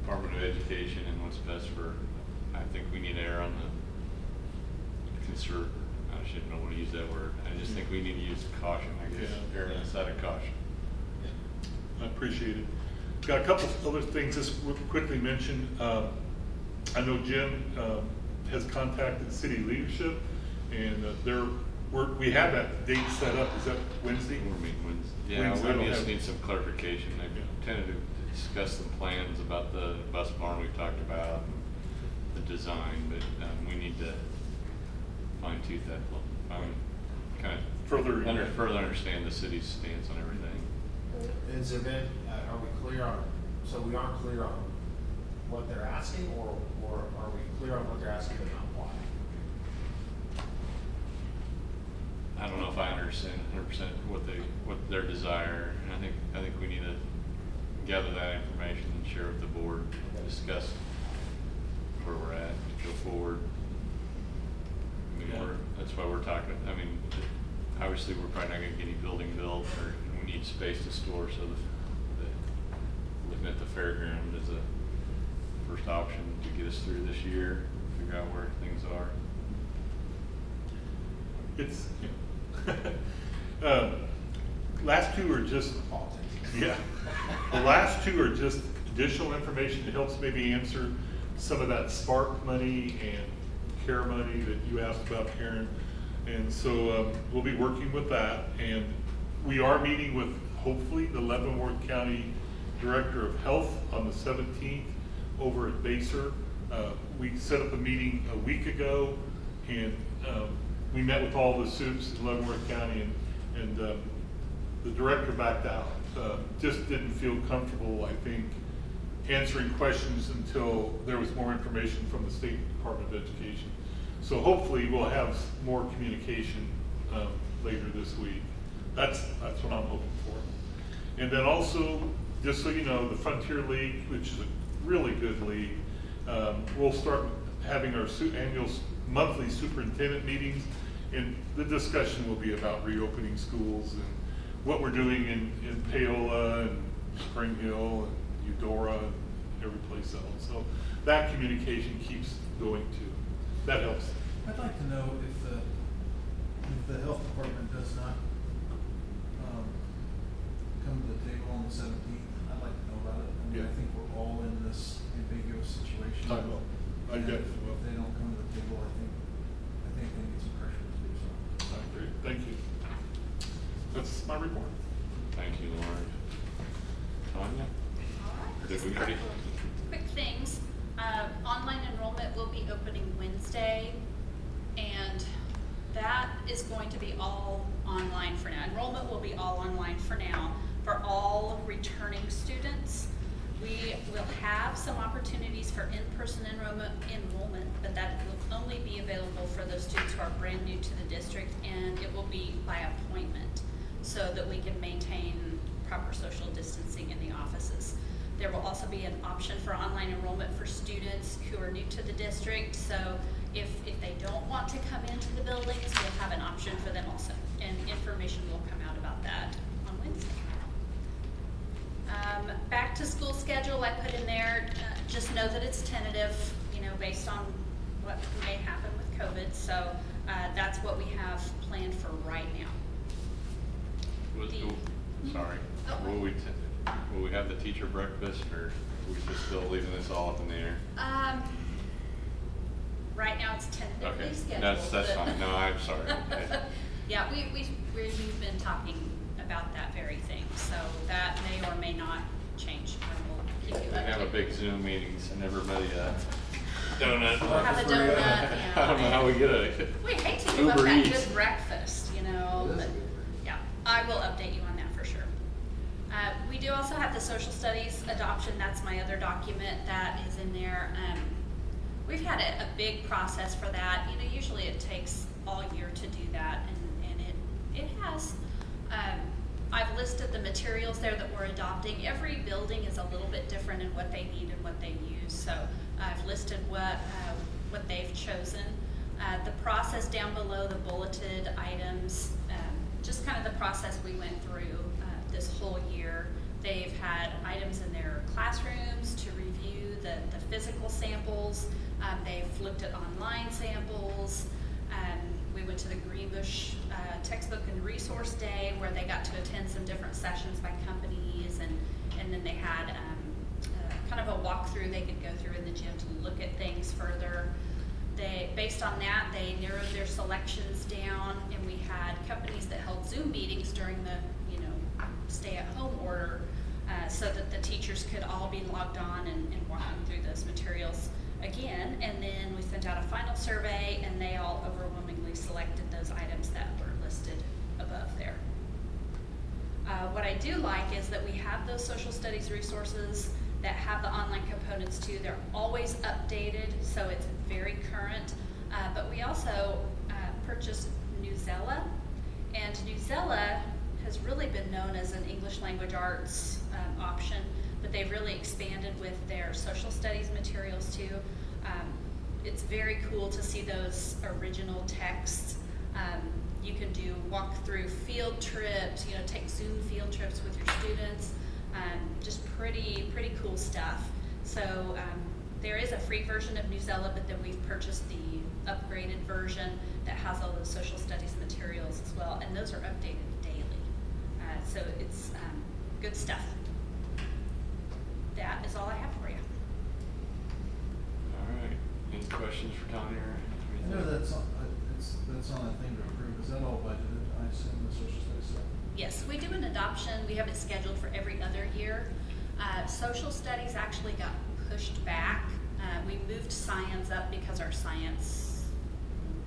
Department of Education and what's best for, I think we need to err on the I shouldn't know when to use that word. I just think we need to use caution, I guess, Yeah. err on the side of caution. I appreciate it. Got a couple other things just quickly mention. I know Jim has contacted city leadership, and we have that date set up. Is that Wednesday? We're meeting Wednesday. Yeah, Wednesday, I don't we just have- need some clarification. They've Yeah. tended to discuss some plans about the bus barn we talked about, and the design, but we need to fine tooth that, kind of Further. further understand the city's stance on everything. Is there been, are we clear on, so we aren't clear on what they're asking, or are we clear on what they're asking but not why? I don't know if I understand 100% what their desire, and I think we need to gather that information and share with the board, discuss where we're at, go forward. I mean, that's why we're talking, I mean, obviously, we're probably not gonna get any building built, or we need space to store, so looking at the fairground is a first option to get us through this year, figure out where things are. It's, last two are just, yeah, the last two are just additional information that helps maybe answer some of that spark money and care money that you asked about, Karen. And so we'll be working with that, and we are meeting with, hopefully, the Leavenworth County Director of Health on the 17th over at Baser. We set up a meeting a week ago, and we met with all the SUPs in Leavenworth County, and the director backed out. Just didn't feel comfortable, I think, answering questions until there was more information from the State Department of Education. So hopefully we'll have more communication later this week. That's what I'm hoping for. And then also, just so you know, the Frontier League, which is a really good league, we'll start having our annual monthly superintendent meetings, and the discussion will be about reopening schools and what we're doing in Paola and Spring Hill and Eudora and every place else. So that communication keeps going too. That helps. I'd like to know if the health department does not come to the table on the 17th. I'd like to know about it. I mean, Yeah. I think we're all in this ambiguous situation. I will. I And definitely will. If they don't come to the table, I think they need some pressure to do so. I agree. Thank you. That's my report. Thank you, Lauren. Tanya? Or did we already? Quick things. Online enrollment will be opening Wednesday, and that is going to be all online for now. Enrollment will be all online for now for all returning students. We will have some opportunities for in-person enrollment, but that will only be available for those students who are brand new to the district, and it will be by appointment so that we can maintain proper social distancing in the offices. There will also be an option for online enrollment for students who are new to the district. So if they don't want to come into the buildings, we'll have an option for them also. And information will come out about that on Wednesday. Back to school schedule I put in there. Just know that it's tentative, based on what may happen with COVID. So that's what we have planned for right now. Sorry. Oh. Will we have the teacher breakfast, or are we just still leaving this all up in the air? Right now it's tentatively Okay, scheduled. that's fine. No, I'm sorry. Yeah, we've been talking about that very thing, so that may or may not change. We'll keep you We have a updated. big Zoom meetings and everybody donut. We'll have a donut, I don't know how we get a. We hate to give up Uber that Eats. good breakfast, but yeah, I will update you on that for sure. We do also have the social studies adoption. That's my other document that is in there. We've had a big process for that. Usually it takes all year to do that, and it has. I've listed the materials there that we're adopting. Every building is a little bit different in what they need and what they use. So I've listed what they've chosen. The process down below, the bulleted items, just kind of the process we went through this whole year. They've had items in their classrooms to review the physical samples. They've looked at online samples. We went to the Greenbush Textbook and Resource Day, where they got to attend some different sessions by companies, and then they had kind of a walkthrough they could go through in the gym to look at things further. Based on that, they narrowed their selections down, and we had companies that held Zoom meetings during the stay-at-home order, so that the teachers could all be logged on and walking through those materials again. And then we sent out a final survey, and they all overwhelmingly selected those items that were listed above there. What what I do like is that we have those social studies resources that have the online components too. They're always updated, so it's very current. But we also purchased Newsela, and Newsela has really been known as an English language arts option, but they've really expanded with their social studies materials too. It's very cool to see those original texts. You can do walk-through field trips, you know, take Zoom field trips with your students. Just pretty cool stuff. So there is a free version of Newsela, but then we've purchased the upgraded version that has all those social studies materials as well, and those are updated daily. So it's good stuff. That is all I have for you. All right. Any questions for Tanya? I know that's on a thing to approve. Is that all budgeted? I assume the social studies stuff. Yes, we do an adoption. We have it scheduled for every other year. Social studies actually got pushed back. We moved science up because our science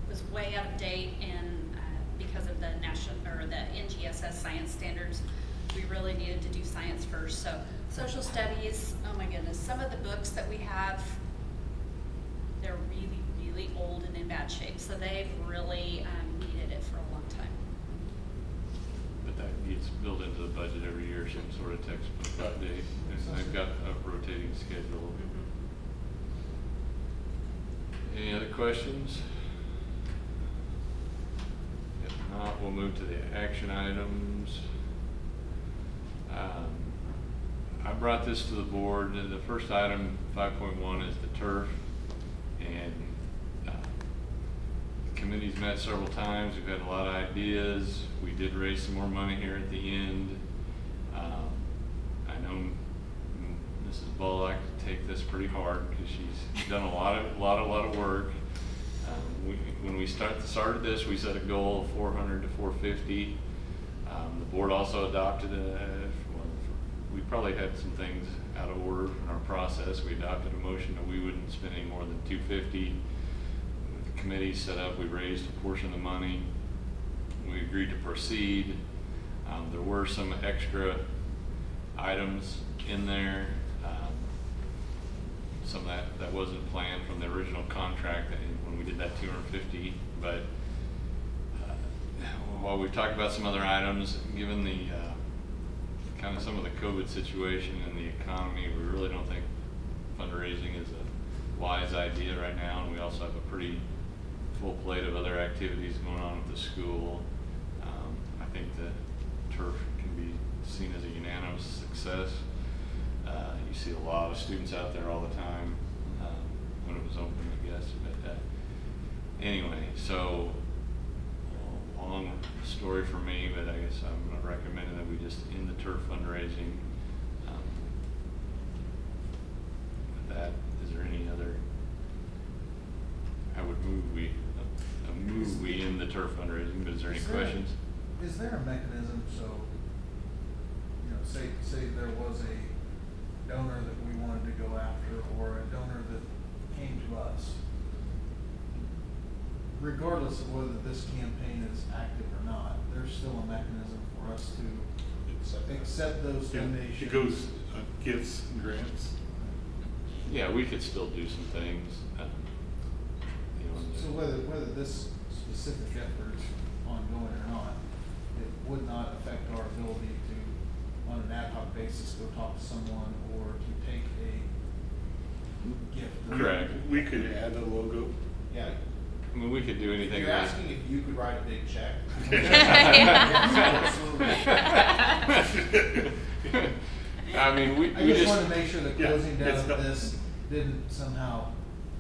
was way out of date, and because of the national or the NGSS science standards, we really needed to do science first. So social studies, oh my goodness, some of the books that we have, they're really old and in bad shape. So they've really needed it for a long time. But that gets built into the budget every year, some sort of textbook update, and they've got a rotating schedule. Any other questions? If not, we'll move to the action items. I brought this to the board, and the first item, 5.1, is the turf, and the committee's met several times. We've had a lot of ideas. We did raise some more money here at the end. I know Mrs. Bull likes to take this pretty hard because she's done a lot of work. When we started this, we set a goal of 400 to 450. The board also adopted we probably had some things out of order in our process. We adopted a motion that we wouldn't spend any more than 250. With the committee set up, we raised a portion of the money. We agreed to proceed. There were some extra items in there. Some of that wasn't planned from the original contract when we did that 250. But while we've talked about some other items, given the kind of some of the COVID situation and the economy, we really don't think fundraising is a wise idea right now. And we also have a pretty full plate of other activities going on at the school. I think the turf can be seen as a unanimous success. You see a lot of students out there all the time when it was open, I guess. But anyway, so long story for me, but I guess I'm going to recommend that we just end the turf fundraising. With that, is there any other? I would move we end the turf fundraising. But is there any questions? Is there a mechanism so, you know, say there was a donor that we wanted to go after, or a donor that came to us, regardless of whether this campaign is active or not, there's still a mechanism for us to accept those donations? It goes gifts and grants. Yeah, we could still do some things. So whether this specific effort is ongoing or not, it would not affect our ability to, on an ad hoc basis, go talk to someone or to take a gift. Correct. We could add a logo. Yeah. I mean, we could do anything. You're asking if you could write a big check. I mean, we I just just wanted to make sure that closing down it's not- this didn't somehow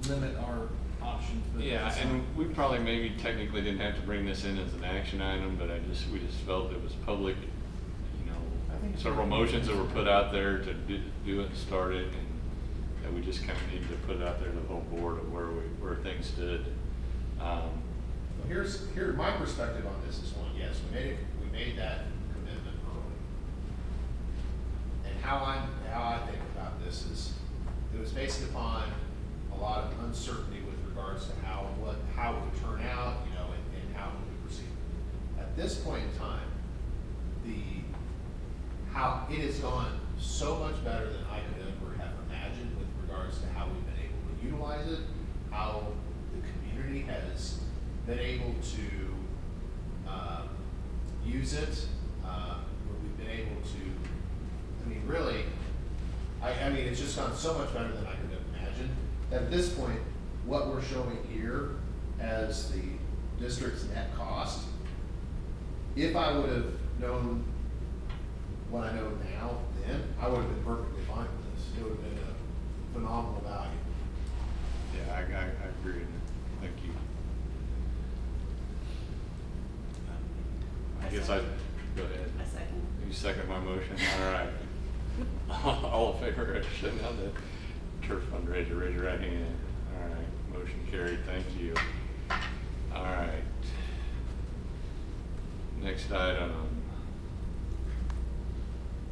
limit our options. but yeah, it's and not. we probably maybe technically didn't have to bring this in as an action item, but we just felt it was public. You I think know, it's several very motions that were interesting. put out there to do it and start it, and that we just kind of needed to put it out there to the whole board of where things stood. Here's my perspective on this is one, yes, we made that commitment early. And how I think about this is it was based upon a lot of uncertainty with regards to how it would turn out, you know, and how it would proceed. At this point in time, the how it has gone so much better than I could ever have imagined with regards to how we've been able to utilize it, how the community has been able to use it, where we've been able to, I mean, really, I mean, it's just gone so much better than I could have imagined, that at this point, what we're showing here as the district's net cost, if I would have known what I know now then, I would have been perfectly fine with this. It would have been a phenomenal value. Yeah, I agree. Thank you. I guess go ahead. A second. You second my motion? All right. All in favor of shutting down the turf fundraiser, raise your right hand. All right, motion carried, thank you. All right. Next item.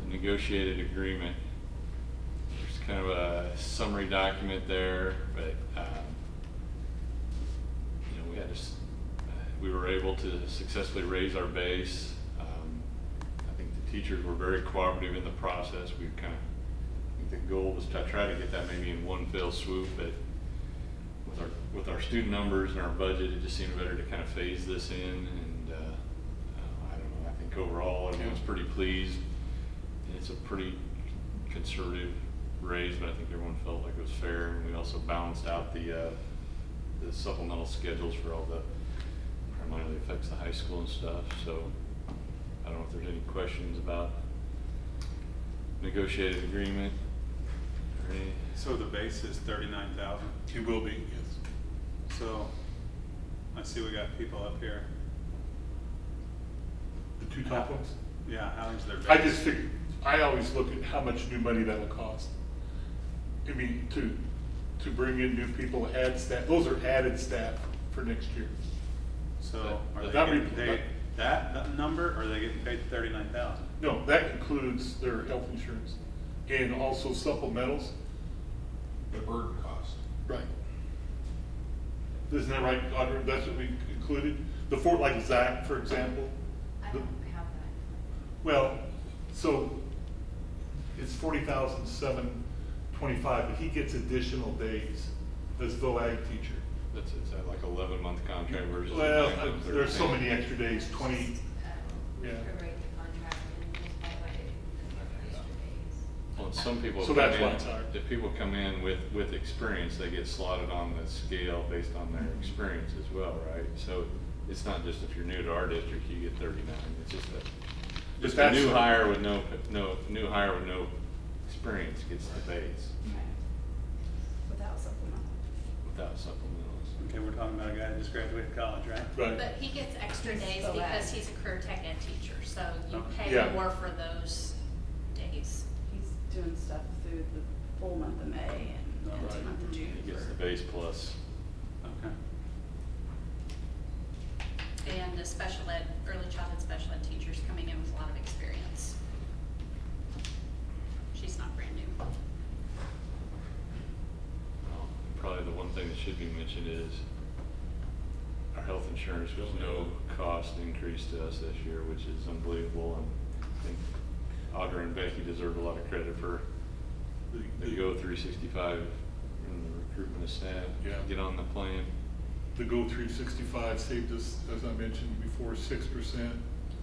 The negotiated agreement. There's kind of a summary document there, but you know, we were able to successfully raise our base. I think the teachers were very cooperative in the process. We kind of, I think the goal was to try to get that maybe in one fell swoop, but with our student numbers and our budget, it just seemed better to kind of phase this in. And I don't know, I think overall everyone's pretty pleased. And it's a pretty conservative raise, but I think everyone felt like it was fair. And we also balanced out the supplemental schedules for all the primarily affects the high school and stuff. So I don't know if there's any questions about negotiated agreement or any. So the base is 39,000? It will be, yes. So, I see we got people up here. The two top ones? Yeah, how is their base? I just figured, I always look at how much new money that'll cost. I mean, to bring in new people, add staff, those are added staff for next year. So, are they That getting re- paid that number, or are they getting paid 39,000? No, that includes their health insurance and also supplementals. The burden cost. Right. Isn't that right, Audrey? That's what we included? The Fort, like Zach, for example. I don't have that. Well, so it's 40,725, but he gets additional days as VOAG teacher. It's at like 11-month contract versus. Well, 9-month or there's so 10. many extra days, 20, yeah. Well, some people. So come that's in- why it's hard. If people come in with experience, they get slotted on the scale based on their experience as well, right? So it's not just if you're new to our district, you get 39. It's just a that's- new hire with no experience gets the base Without supplemental. without supplementals. Okay, we're talking about a guy that just graduated college, right? Right. But he gets extra days So that- because he's a career tech ed teacher, so you Okay. pay Yeah. more for those days. He's doing stuff through the full month of May and Oh, into right. month of June. He gets for- the base plus. Okay. And the special ed, early childhood special ed teachers coming in with a lot of experience. She's not brand new. Probably the one thing that should be mentioned is our health insurance was no cost increase to us this year, which is unbelievable. And I think Audra and Becky deserve a lot of credit for the Go 365 and the recruitment of staff. Yeah. Get on the plan. The Go 365 saved us, as I mentioned before, 6%.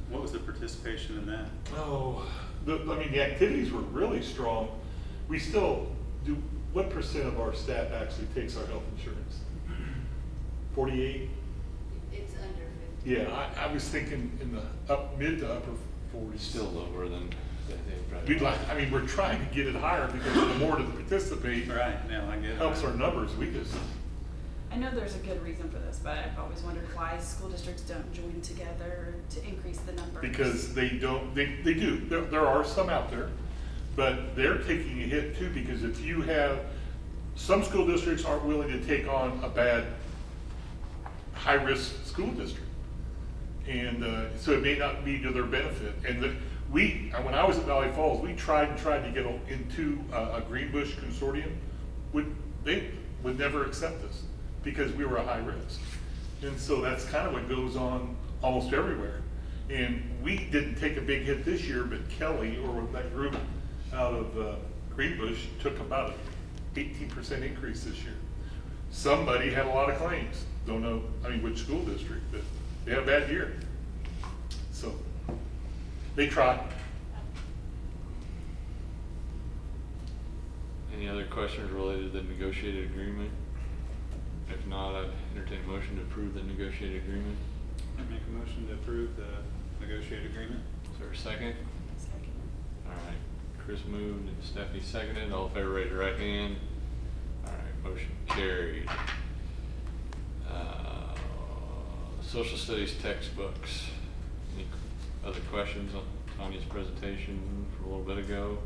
What was the participation in that? Oh, I mean, the activities were really strong. We still do, what percent of our staff actually takes our health insurance? 48? It's under 50. Yeah, I was thinking in the mid to upper 40s. Still lower than they probably. We'd like, I mean, we're trying to get it higher because the more that participate Right, now I get it. helps our numbers. We just, I know there's a good reason for this, but I've always wondered why school districts don't join together to increase the numbers. because they don't, they do. There are some out there, but they're taking a hit too, because if you have, some school districts aren't willing to take on a bad, high-risk school district. And so it may not be to their benefit. And when I was at Valley Falls, we tried to get into a Greenbush consortium. They would never accept us because we were a high risk. And so that's kind of what goes on almost everywhere. And we didn't take a big hit this year, but Kelly, or that group out of Greenbush, took about an 18% increase this year. Somebody had a lot of claims. Don't know, I mean, which school district, but they had a bad year. So, they tried. Any other questions related to the negotiated agreement? If not, I'd entertain a motion to approve the negotiated agreement. I make a motion to approve the negotiated agreement. Is there a second? Second. All right, Chris moved and Stephanie seconded. All in favor, raise your right hand. All right, motion carried. Social studies textbooks. Any other questions on Tanya's presentation from a little bit ago?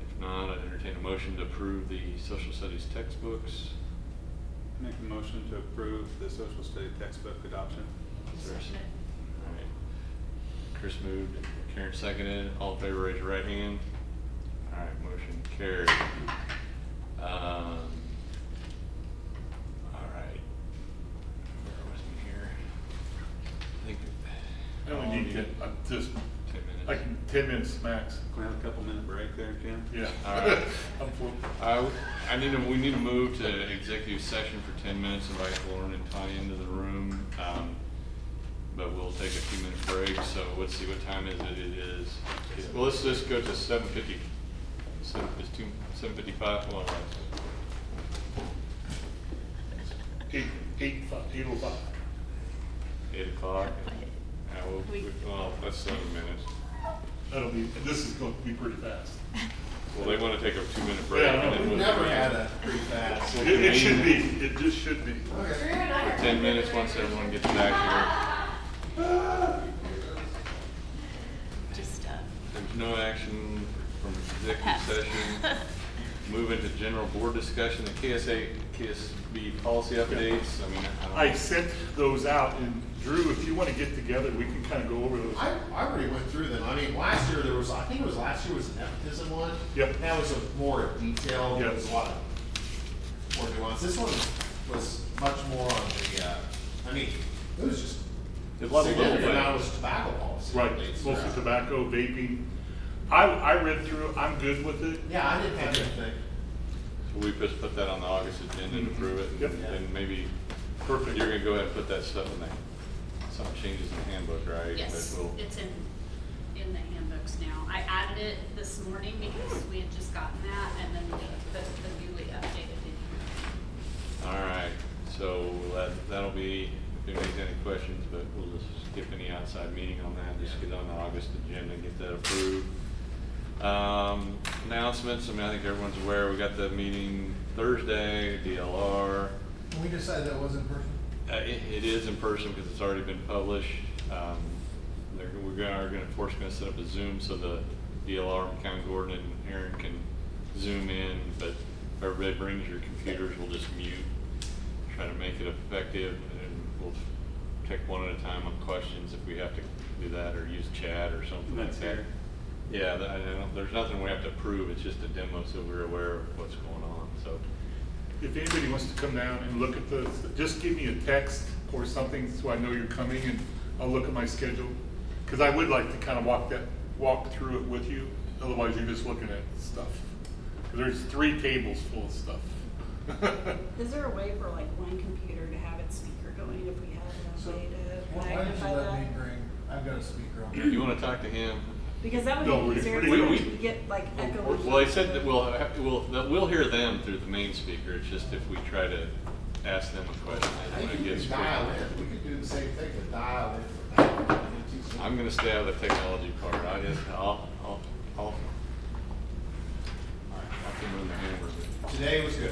If not, I'd entertain a motion to approve the social studies textbooks. Make a motion to approve the social study textbook adoption. Is there a second? All right. Chris moved, Karen seconded. All in favor, raise your right hand. All right, motion carried. All right. Where was we here? I think. I only need just 10 minutes. like 10 minutes max. Can we have a couple minute break there, Jim? Yeah. All right. I'm full. We need to move to executive session for 10 minutes, invite Lauren and Tanya into the room. But we'll take a few minute break, so let's see, what time is it? It is, well, let's just go to 7:50. It's 7:55, hold on, right. 8:05. 8 o'clock. Well, that's 7 minutes. This is going to be pretty fast. Well, they want to take a 2-minute break. Yeah, I and know. then We've we'll- never had a pretty fast. It should be, it just should be. Okay. Drew and I are. 10 minutes once everyone gets back Just, here. There's no action from executive Pass. session. Move into general board discussion, the KSB policy updates. I mean, I I don't. sent those out, and Drew, if you want to get together, we can kind of go over those. I already went through them. I mean, last year there was, I think it was last year was an nepotism one. Yep. That was a more detailed, Yep. there was a lot of more nuance. This one was much more on the, I mean, it was just There's a lot of little significant amount things. was tobacco policy. Right, updates mostly throughout. tobacco, vaping. I read through it, I'm good with it. Yeah, I didn't have anything. We just put that on the August agenda and approve it, Yep. and maybe Perfect. you're gonna go ahead and put that stuff in there. Some changes in the handbook, right? Yes, That will- it's in the handbooks now. I added it this morning because we had just gotten that, and then the newly updated in here. All right, so that'll be, if anybody's got any questions, but we'll just skip any outside meeting on that, just get on the August agenda, get that approved. Announcements, I mean, I think everyone's aware, we got the meeting Thursday, DLR. Can we decide that was in person? It is in person because it's already been published. Of course, gonna set up a Zoom so the DLR, McCown Gordon and Aaron can Zoom in, but if everybody brings your computers, we'll just mute, try to make it effective, and we'll take one at a time on questions if we have to do that, or use chat or something like That's that. fair. Yeah, there's nothing we have to approve, it's just a demo so we're aware of what's going on, so. If anybody wants to come down and look at the, just give me a text or something so I know you're coming, and I'll look at my schedule. Because I would like to kind of walk through it with you, otherwise you're just looking at stuff. 'Cause there's 3 tables full of stuff. Is there a way for like one computer to have its speaker going if we have So, a way to why don't you magnify let me that? bring, I've got a speaker on. You wanna talk to him? Because that No, would be we're- easier, we- if we get like echo. Well, they said that we'll hear them through the main speaker, it's just if we try to ask them a question, I then think it you gets. could dial in. We could do the same thing, but dial in for that. I'm gonna stay out of the technology part, I'll, I can run the hammer, but Today was good.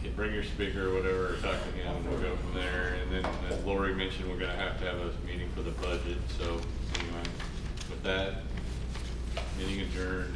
yeah, bring your speaker or whatever, or talk to him, and we'll go from there. And then, as Lori mentioned, we're gonna have to have a meeting for the budget, so anyway, with that, meeting adjourned.